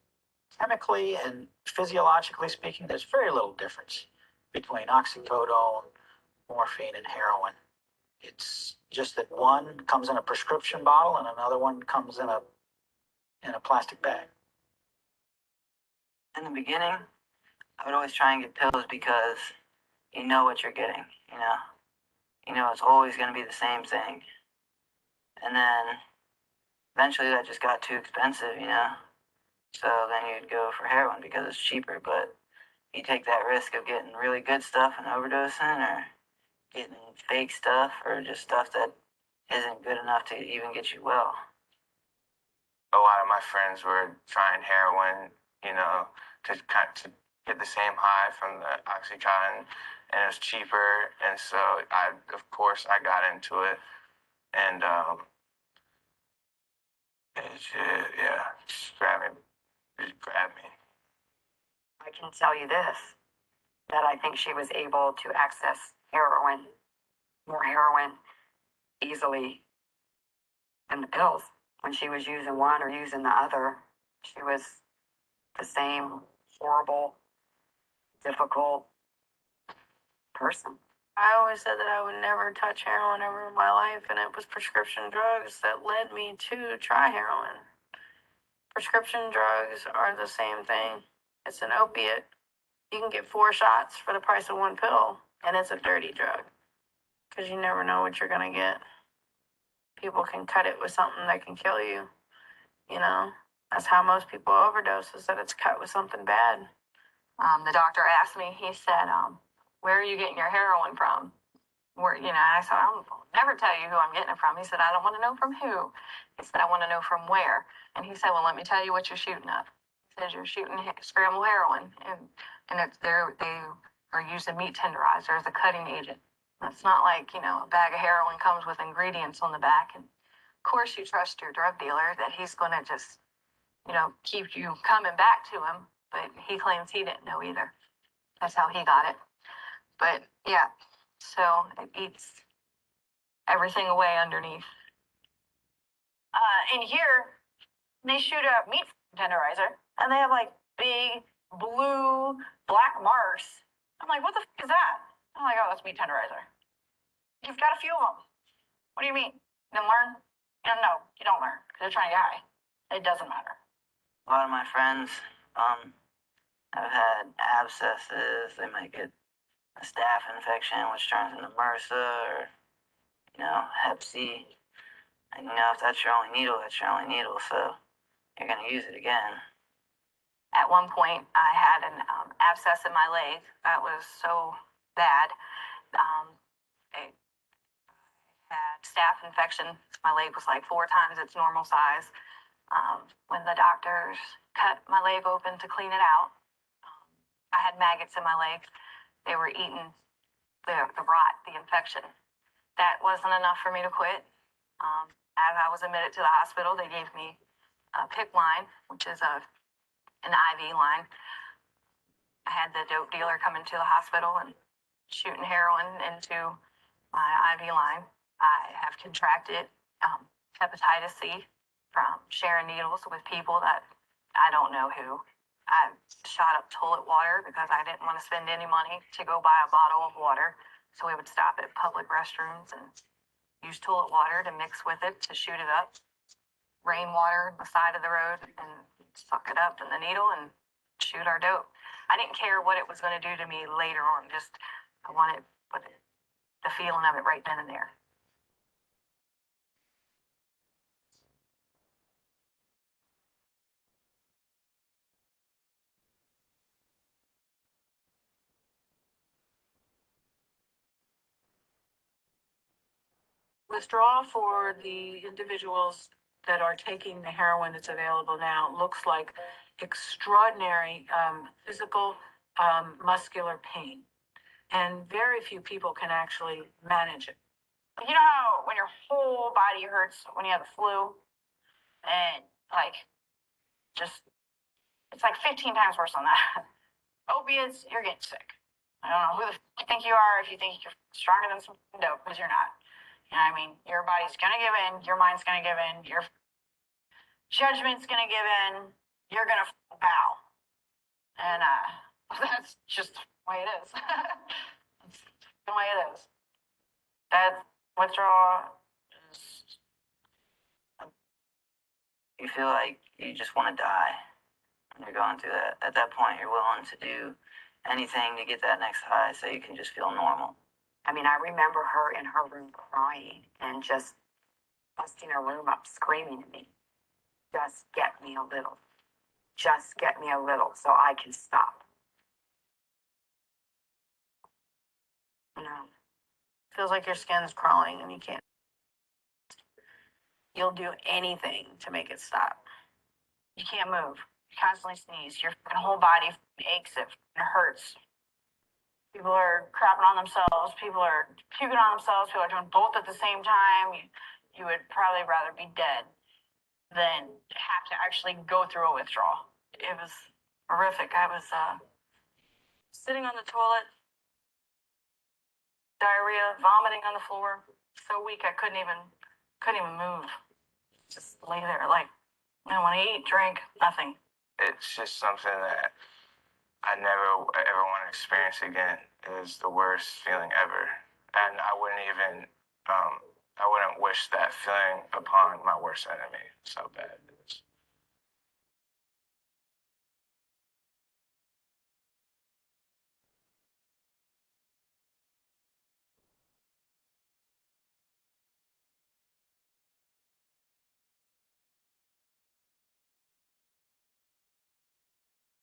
Chemically and physiologically speaking, there's very little difference between oxycodone, morphine, and heroin. It's just that one comes in a prescription bottle and another one comes in a plastic bag. In the beginning, I would always try and get pills because you know what you're getting, it's always going to be the same thing. And then eventually that just got too expensive, so then you'd go for heroin because it's cheaper, but you take that risk of getting really good stuff and overdosing, or getting fake stuff, or just stuff that isn't good enough to even get you well. A lot of my friends were trying heroin, to get the same high from the Oxycontin, and it was cheaper. And so of course, I got into it, and yeah, just grab me. I can tell you this, that I think she was able to access more heroin easily than the pills. When she was using one or using the other, she was the same horrible, difficult person. I always said that I would never touch heroin ever in my life, and it was prescription drugs that led me to try heroin. Prescription drugs are the same thing. It's an opiate. You can get 4 shots for the price of 1 pill, and it's a dirty drug because you never know what you're going to get. People can cut it with something that can kill you. You know, that's how most people overdose, is that it's cut with something bad. The doctor asked me, he said, where are you getting your heroin from? I said, I'll never tell you who I'm getting it from. He said, I don't want to know from who. He said, I want to know from where. And he said, well, let me tell you what you're shooting up. He says, you're shooting scramble they are using meat tenderizer as a cutting agent. It's not like, a bag of heroin comes with ingredients on the back. And of course you trust your drug dealer that he's going to just, keep you coming back to him. But he claims he didn't know either. That's how he got it. But yeah, so it eats everything away underneath. In here, they shoot a meat tenderizer, and they have like big blue black marks. I'm like, what the f is that? I'm like, oh, that's meat tenderizer. You've got a few of them. What do you mean? You didn't learn? You don't know. You don't learn because they're trying to get high. It doesn't matter. A lot of my friends have had abscesses. They might get a staph infection, which turns into MRSA, or Hep C. And if that's your only needle, that's your only needle. So you're gonna use it again. At one point, I had an abscess in my leg that was so bad. It had staph infection. My leg was like 4 times its normal size. When the doctors cut my leg open to clean it out, I had maggots in my leg. They were eating the rot, the infection. That wasn't enough for me to quit. As I was admitted to the hospital, they gave me a PICC line, which is an IV line. I had the dope dealer come into the hospital and shooting heroin into my IV line. I have contracted hepatitis C from sharing needles with people that I don't know who. I shot up toilet water because I didn't want to spend any money to go buy a bottle of water. So we would stop at public restrooms and use toilet water to mix with it to shoot it up. Rainwater on the side of the road and suck it up in the needle and shoot our dope. I didn't care what it was going to do to me later on. Just I wanted the feeling of it right then and there. Withdrawal for the individuals that are taking the heroin that's available now looks like extraordinary physical, muscular pain. And very few people can actually manage it. You know how when your whole body hurts when you have the flu, and it's like 15 times worse than that. Opiates, you're getting sick. I don't know who the f- you think you are if you think you're stronger than some dope, because you're not. Your body's gonna give in, your mind's gonna give in, your judgment's gonna give in, you're gonna bow. And that's just the way it is. That's the way it is. That withdrawal is. You feel like you just want to die when you're going through that. At that point, you're willing to do anything to get that next high so you can just feel normal. I remember her in her room crying and just busting her room up, screaming at me, just get me a little. Just get me a little so I can stop. Feels like your skin's crawling and you can't. You'll do anything to make it stop. You can't move. You constantly sneeze. Your fucking whole body aches. It hurts. People are crapping on themselves. People are puking on themselves. People are doing both at the same time. You would probably rather be dead than have to actually go through a withdrawal. It was horrific. I was sitting on the toilet, diarrhea, vomiting on the floor, so weak I couldn't even move. Just lay there like I don't want to eat, drink, nothing. It's just something that I never ever want to experience again. It is the worst feeling ever, and I wouldn't wish that feeling upon my worst enemy. So bad it is.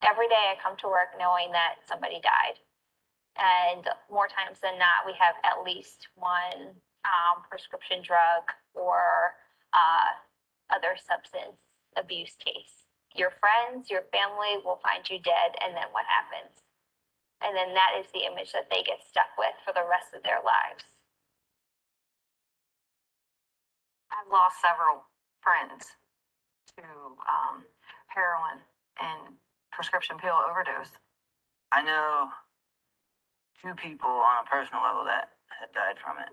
Every day I come to work knowing that somebody died. And more times than not, we have at least one prescription drug or other substance abuse case. Your friends, your family will find you dead, and then what happens? And then that is the image that they get stuck with for the rest of their lives. I've lost several friends to heroin and prescription pill overdose. I know 2 people on a personal level that had died from it.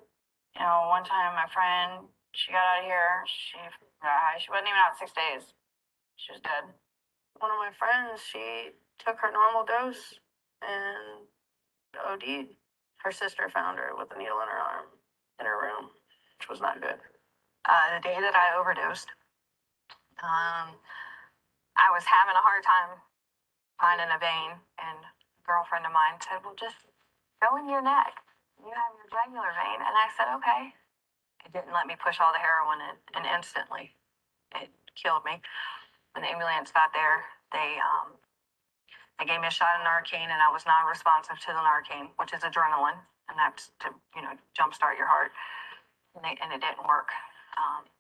You know, one time my friend, she got out of here. She got high. She wasn't even out 6 days. She was dead. One of my friends, she took her normal dose and OD'd. Her sister found her with a needle in her arm in her room, which was not good. The day that I overdosed, I was having a hard time finding a vein, and a girlfriend of mine said, well, just go in your neck. You have your jugular vein. And I said, okay. It didn't let me push all the heroin in, and instantly it killed me. When the ambulance got there, they gave me a shot of Narcan, and I was non-responsive to the Narcan, which is adrenaline, and that's to, jumpstart your heart. And it didn't work.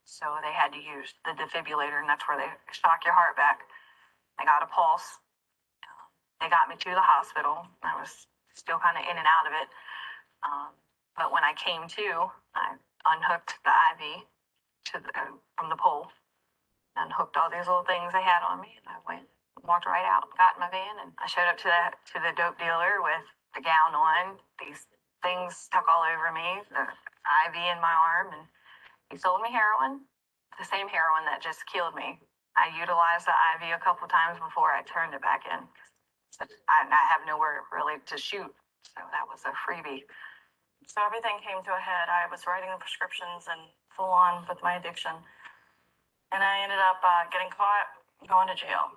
So they had to use the defibrillator, and that's where they shock your heart back. I got a pulse. They got me to the hospital. I was still kind of in and out of it. But when I came to, I unhooked the IV from the pole, unhooked all these little things they had on me, and I walked right out, got in my van, and I showed up to the dope dealer with the gown on, these things stuck all over me, the IV in my arm, and he sold me heroin, the same heroin that just killed me. I utilized the IV a couple times before I turned it back in. So I have nowhere really to shoot, so that was a freebie. So everything came to a head. I was writing the prescriptions and full on with my addiction, and I ended up getting caught, going to jail.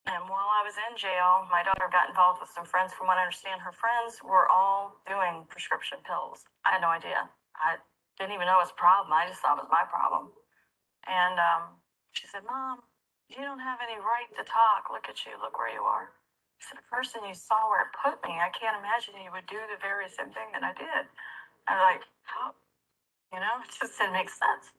And while I was in jail, my daughter got involved with some friends. From what I understand, her friends were all doing prescription pills. I had no idea. I didn't even know it was a problem. I just thought it was my problem. And she said, Mom, you don't have any right to talk. Look at you. Look where you are. I said, the person you saw where it put me, I can't imagine you would do the very same thing that I did. I'm like, how? It just didn't make sense.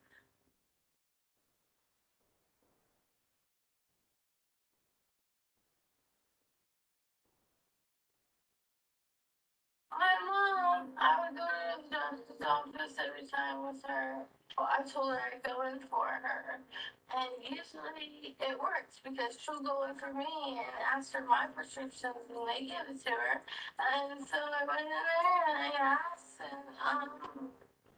My mom, I would go to the doctor's office every time with her. Well, I told her I'd go in for her. And usually it works because she'll go in for me and ask for my prescriptions and they give it to her. And so I went in there and I asked and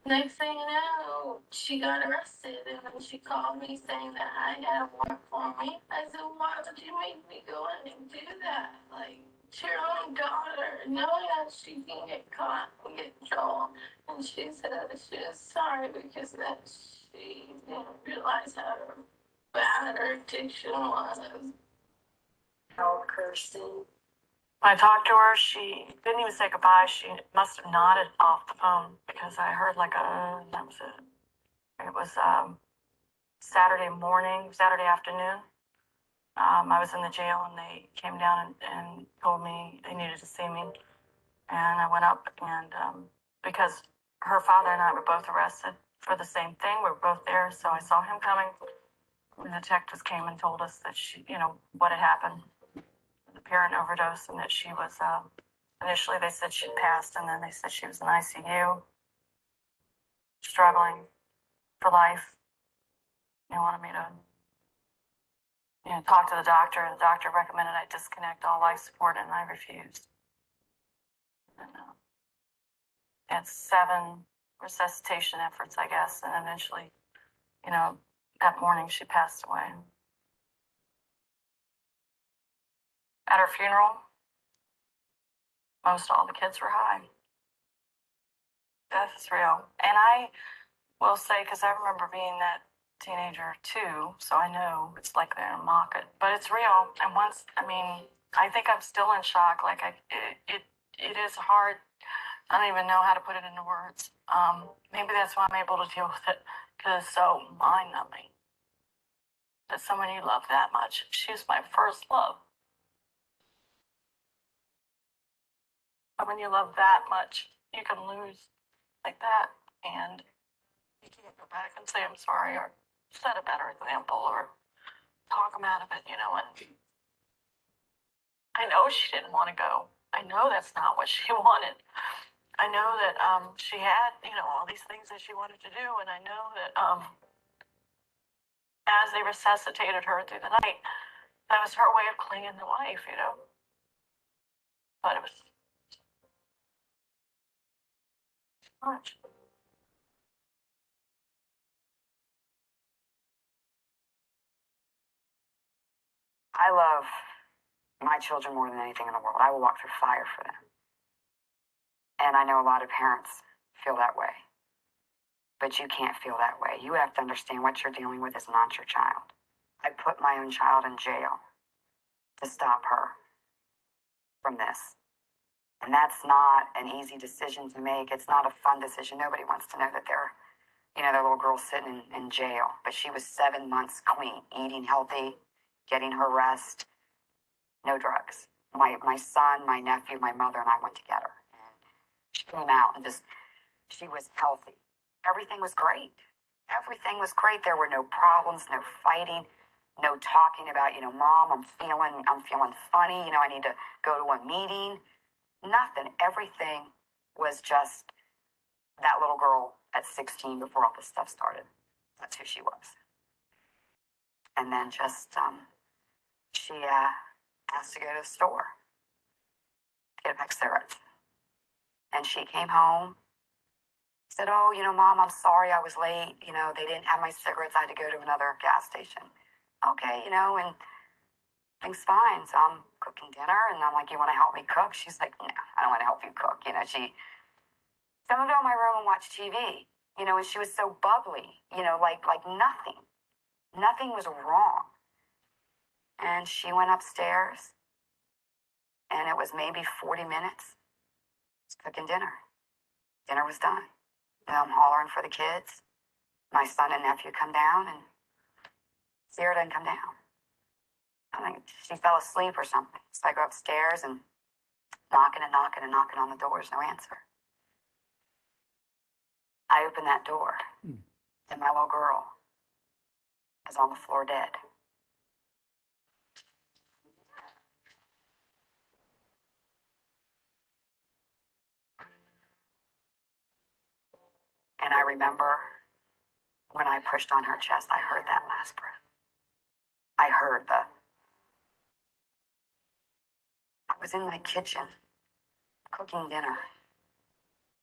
next thing you know, she got arrested and then she called me saying that I had work for me. I said, why would you make me go in and do that? Like, it's your own daughter, knowing that she can get caught and get in trouble. And she said that she was sorry because that she didn't realize how bad her addiction was. Oh, Kirsten. When I talked to her, she didn't even say goodbye. She must have nodded off the phone because I heard like and that was it. It was Saturday afternoon. I was in the jail and they came down and told me they needed to see me. And I went up and because her father and I were both arrested for the same thing, we were both there. So I saw him coming. And the detectives came and told us that she, what had happened, the parent overdose, and that she was, initially they said she'd passed, and then they said she was in ICU, struggling for life. They wanted me to, talk to the doctor. The doctor recommended I disconnect all life support, and I refused. And, had 7 resuscitation efforts, I guess, and eventually, that morning she passed away. At her funeral, most all the kids were high. Death is real. And I will say, because I remember being that teenager too, so I know it's like they're gonna mock it, but it's real. And I think I'm still in shock. Like it is hard. I don't even know how to put it into words. Maybe that's why I'm able to deal with it, because it's so mind-numbing that someone you love that much. She was my first love. But when you love that much, you can lose like that, and you can't go back and say I'm sorry, or set a better example, or talk them out of it, And I know she didn't want to go. I know that's not what she wanted. I know that she had, all these things that she wanted to do, and I know that as they resuscitated her through the night, that was her way of clinging to life, But it was too much. I love my children more than anything in the world. I will walk through fire for them. And I know a lot of parents feel that way. But you can't feel that way. You have to understand what you're dealing with is not your child. I put my own child in jail to stop her from this. And that's not an easy decision to make. It's not a fun decision. Nobody wants to know that their little girl's sitting in jail. But she was 7 months clean, eating healthy, getting her rest, no drugs. My son, my nephew, my mother, and I went to get her. And she came out and she was healthy. Everything was great. Everything was great. There were no problems, no fighting, no talking about, Mom, I'm feeling funny. I need to go to a meeting. Nothing. Everything was just that little girl at 16 before all this stuff started. That's who she was. And then just, she asked to go to the store, get a pack of cigarettes. And she came home, said, oh, Mom, I'm sorry I was late. They didn't have my cigarettes. I had to go to another gas station. Okay, and things fine. So I'm cooking dinner, and I'm like, you want to help me cook? She's like, no, I don't want to help you cook. So I'm going to go in my room and watch TV, and she was so bubbly, like nothing. Nothing was wrong. And she went upstairs, and it was maybe 40 minutes cooking dinner. Dinner was done. I'm hollering for the kids. My son and nephew come down, and Sarah didn't come down. I think she fell asleep or something. So I go upstairs and knocking on the doors, no answer. I open that door, and my little girl is on the floor dead. And I remember when I pushed on her chest, I heard that last breath. I was in my kitchen cooking dinner,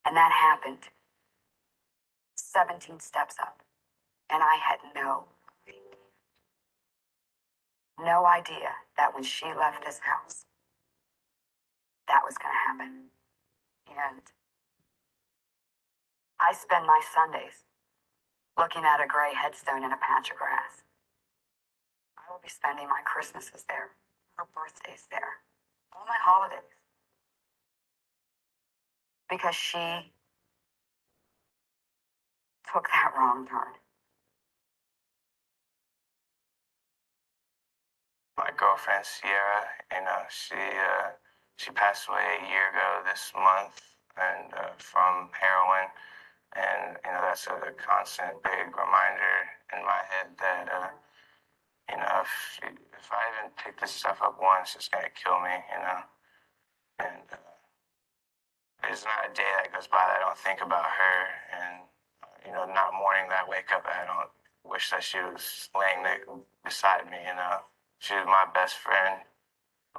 and that happened 17 steps up, and I had no idea that when she left this house, that was going to happen. And I spend my Sundays looking at a gray headstone in a patch of grass. I will be spending my Christmases there, her birthdays there, all my holidays. Because she took that wrong turn. My girlfriend Sierra, she passed away a year ago this month, and from heroin. And that's a constant big reminder in my head that if I even pick this stuff up once, it's gonna kill me, you know. And there's not a day that goes by that I don't think about her, and you know, not a morning that I wake up and I don't wish that she was laying there beside me. You know, she was my best friend.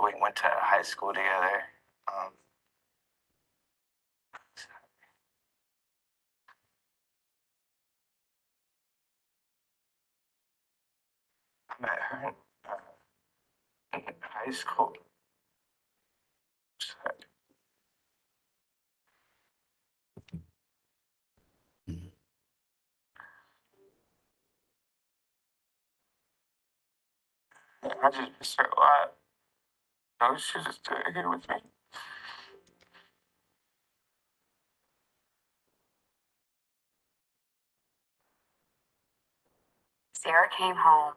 We went to high school together. Um, I met her in high school. So I just miss her a lot. I wish she was still here with me. Sierra came home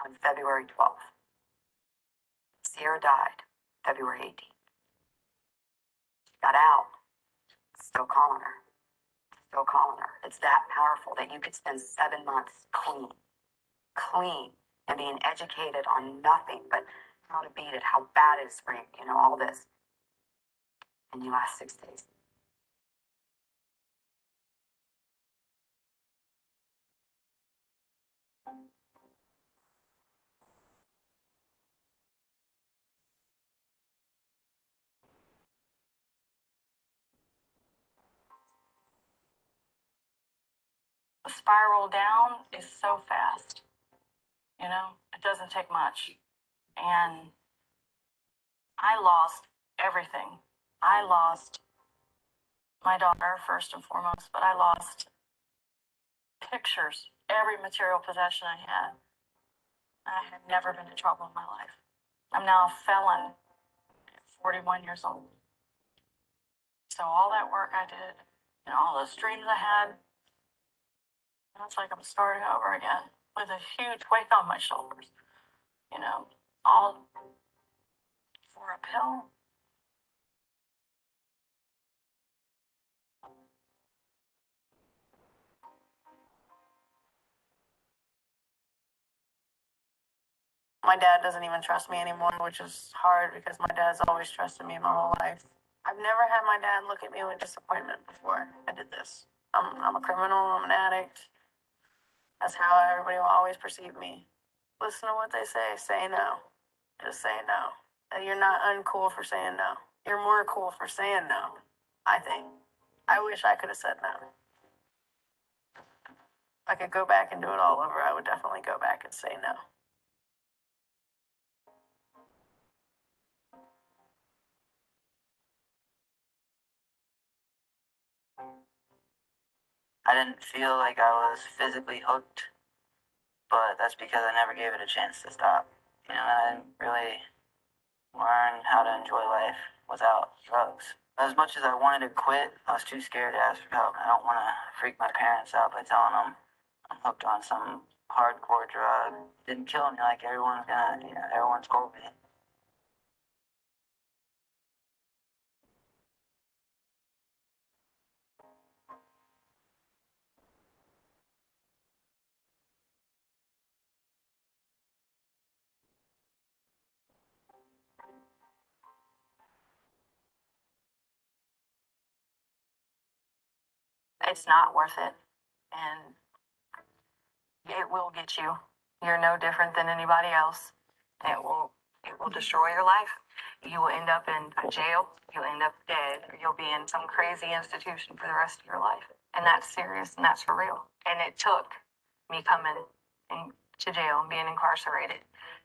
on February 12th. Sierra died February 18th. Got out, still calling her. Still calling her. It's that powerful that you could spend 7 months clean, and being educated on nothing but how to beat it, how bad it is for you, you know, all this. And you last 6 days. The spiral down is so fast, you know, it doesn't take much. And I lost everything. I lost my daughter first and foremost, but I lost pictures, every material possession I had. I had never been in trouble in my life. I'm now a felon at 41 years old. So all that work I did, and all those dreams I had, it's like I'm starting over again with a huge weight on my shoulders. You know, all for a pill. My dad doesn't even trust me anymore, which is hard because my dad's always trusted me my whole life. I've never had my dad look at me with disappointment before I did this. I'm a criminal, I'm an addict. That's how everybody will always perceive me. Listen to what they say no. Just say no. And you're not uncool for saying no. You're more cool for saying no, I think. I wish I could have said no. If I could go back and do it all over, I would definitely go back and say no. I didn't feel like I was physically hooked, but that's because I never gave it a chance to stop. You know, I didn't really learn how to enjoy life without drugs. As much as I wanted to quit, I was too scared to ask for help. I don't want to freak my parents out by telling them I'm hooked on some hardcore drug. It didn't kill me like everyone's gonna, you know, everyone's told me. It's not worth it. And it will get you. You're no different than anybody else. It will destroy your life. You will end up in a jail, you'll end up dead, or you'll be in some crazy institution for the rest of your life. And that's serious and that's for real. And it took me coming to jail and being incarcerated.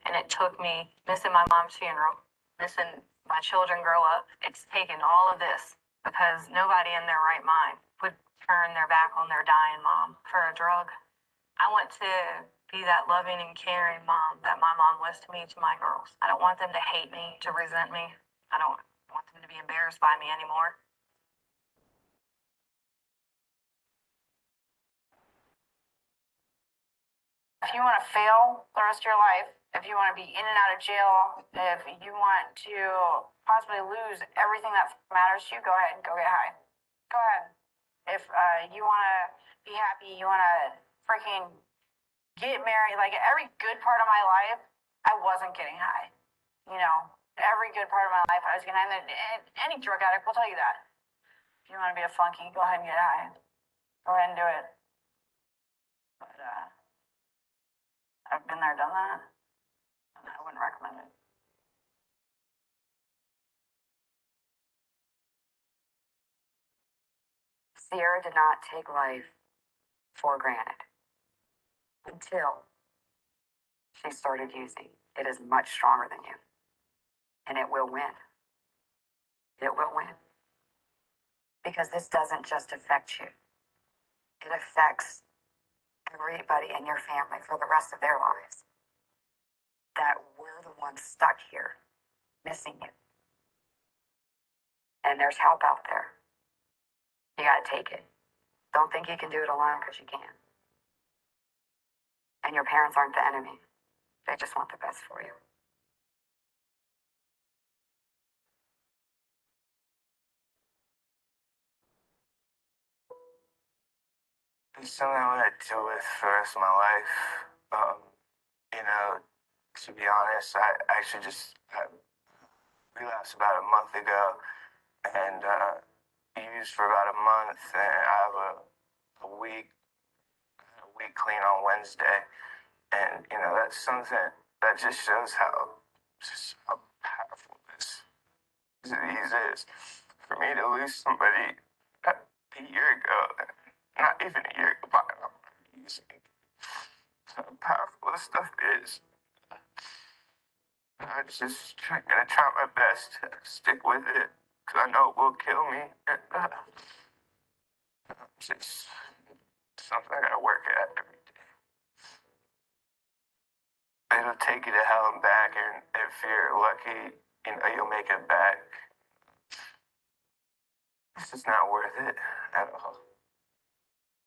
And it took me missing my mom's funeral, missing my children grow up. It's taken all of this because nobody in their right mind would turn their back on their dying mom for a drug. I want to be that loving and caring mom that my mom was to me, to my girls. I don't want them to hate me, to resent me. I don't want them to be embarrassed by me anymore. If you want to fail the rest of your life, if you want to be in and out of jail, if you want to possibly lose everything that matters to you, go ahead and go get high. Go ahead. If you want to be happy, you want to freaking get married, like every good part of my life, I wasn't getting high. You know, every good part of my life, I was getting high. And any drug addict will tell you that. If you want to be a flunky, go ahead and get high. Go ahead and do it. But I've been there, done that, and I wouldn't recommend it. Sierra did not take life for granted until she started using. It is much stronger than you, and it will win. It will win. Because this doesn't just affect you, it affects everybody in your family for the rest of their lives. That we're the ones stuck here, missing you. And there's help out there. You gotta take it. Don't think you can do it alone, because you can. And your parents aren't the enemy. They just want the best for you. It's something I want to deal with for the rest of my life. You know, to be honest, I actually just relapsed about a month ago, and used for about a month, and I have a week clean on Wednesday, and you know that's something that just shows how powerful this disease is. For me to lose somebody a year ago, not even a year ago, but how powerful this stuff is. I'm just gonna try my best to stick with it, because I know it will kill me. It's just something I gotta work at every day. It'll take you to hell and back, and if you're lucky, you know, you'll make it back. It's just not worth it at all.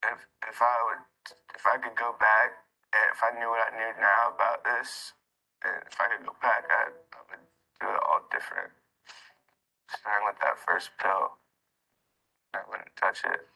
If I could go back, and if I knew what I knew now about this, and if I could go back, I would do it all different. Starting with that first pill, I wouldn't touch it.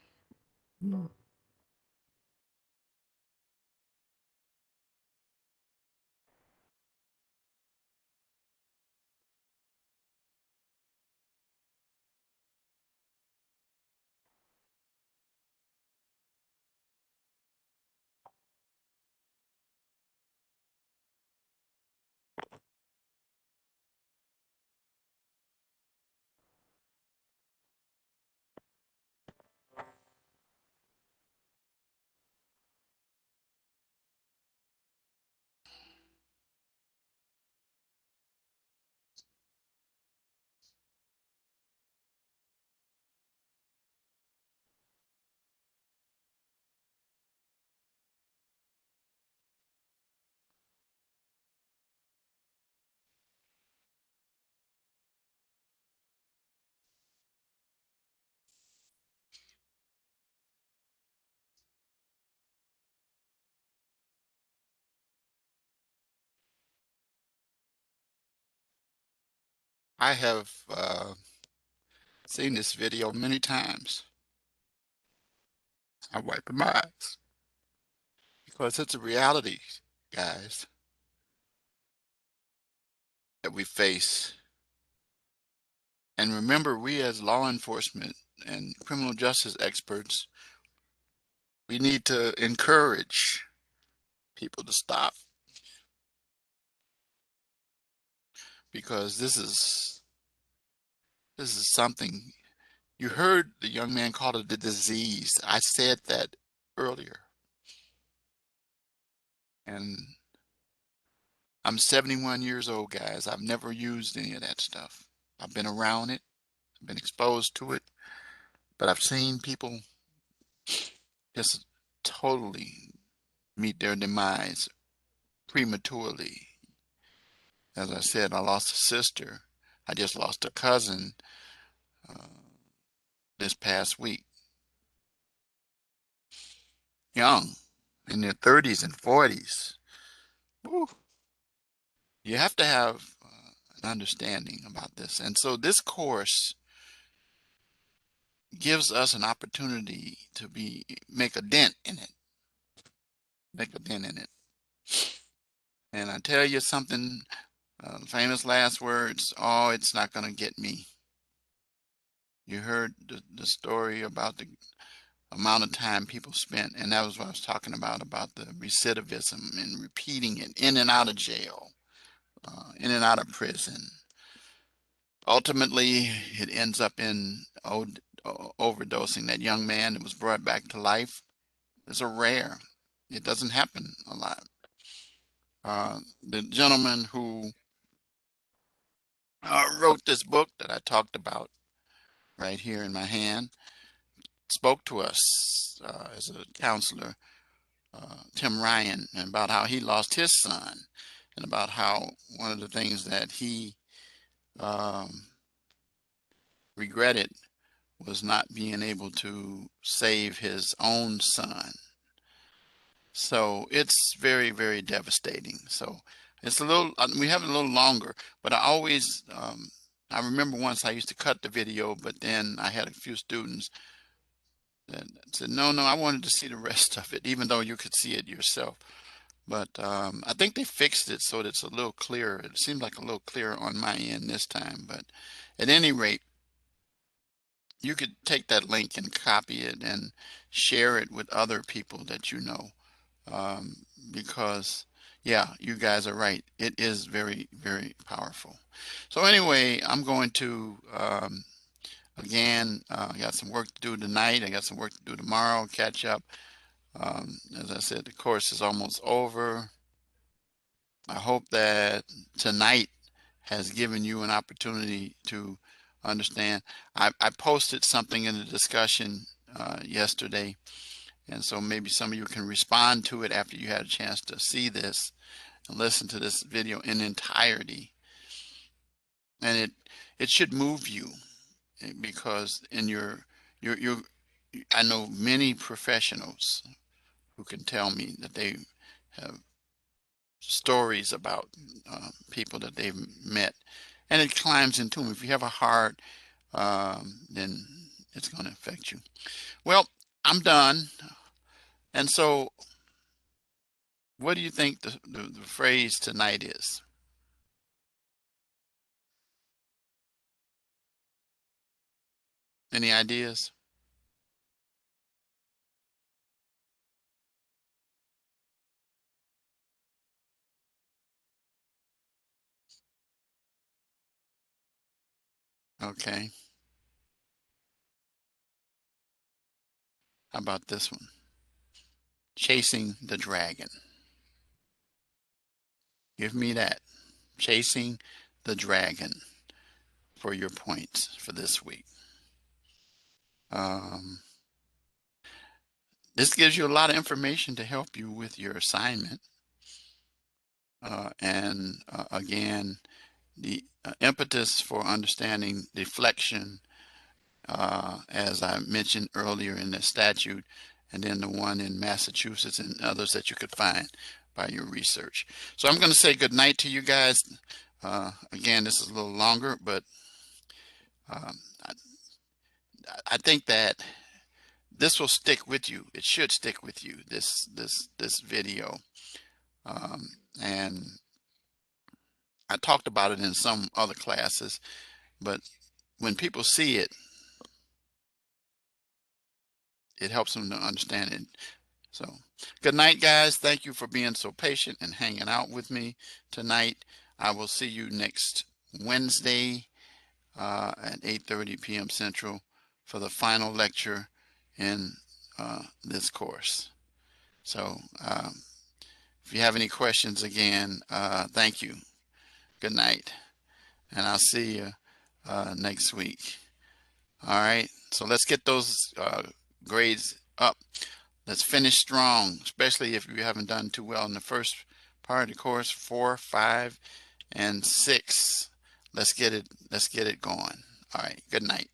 I have seen this video many times. I wipe my eyes because it's a reality, guys, that we face. And remember, we as law enforcement and criminal justice experts, we need to encourage people to stop, because this is something. You heard the young man call it the disease. I said that earlier. And I'm 71 years old, guys. I've never used any of that stuff. I've been around it, I've been exposed to it, but I've seen people just totally meet their demise prematurely. As I said, I lost a sister. I just lost a cousin uh, this past week. Young, in their 30s and 40s. Woo. You have to have an understanding about this. And so this course gives us an opportunity to make a dent in it. Make a dent in it. And I tell you something, famous last words, oh, it's not going to get me. You heard the story about the amount of time people spent, and that was what I was talking about the recidivism and repeating it in and out of jail, in and out of prison. Ultimately, it ends up in overdosing. That young man that was brought back to life is a rare. It doesn't happen a lot. The gentleman who wrote this book that I talked about right here in my hand spoke to us as a counselor, Tim Ryan, and about how he lost his son, and about how one of the things that he regretted was not being able to save his own son. So it's very, very devastating. So it's a little, we have a little longer, but I remember once I used to cut the video, but then I had a few students that said, no, I wanted to see the rest of it, even though you could see it yourself. But I think they fixed it so that it's a little clearer. It seems like a little clearer on my end this time. But at any rate, you could take that link and copy it and share it with other people that you know. Because, yeah, you guys are right. It is very, very powerful. So anyway, I'm going to, again, I got some work to do tonight. I got some work to do tomorrow, catch up. As I said, the course is almost over. I hope that tonight has given you an opportunity to understand. I posted something in the discussion yesterday, and so maybe some of you can respond to it after you had a chance to see this and listen to this video in entirety. And it should move you, because in your I know many professionals who can tell me that they have stories about people that they've met, and it climbs into them. If you have a heart, then it's going to affect you. Well, I'm done. And so, what do you think the phrase tonight is? Any ideas? Okay. How about this one? Chasing the dragon. Give me that. Chasing the dragon for your points for this week. This gives you a lot of information to help you with your assignment. Again, the impetus for understanding deflection, as I mentioned earlier in the statute, and then the one in Massachusetts and others that you could find by your research. So I'm going to say good night to you guys. Again, this is a little longer, but I think that this will stick with you. It should stick with you, this video. And I talked about it in some other classes, but when people see it, it helps them to understand it. So good night, guys. Thank you for being so patient and hanging out with me tonight. I will see you next Wednesday at 8:30 p.m. Central for the final lecture in this course. So if you have any questions, again, thank you. Good night. And I'll see you next week. All right. So let's get those grades up. Let's finish strong, especially if you haven't done too well in the first part of the course, 4, 5, and 6. Let's get it going. All right. Good night.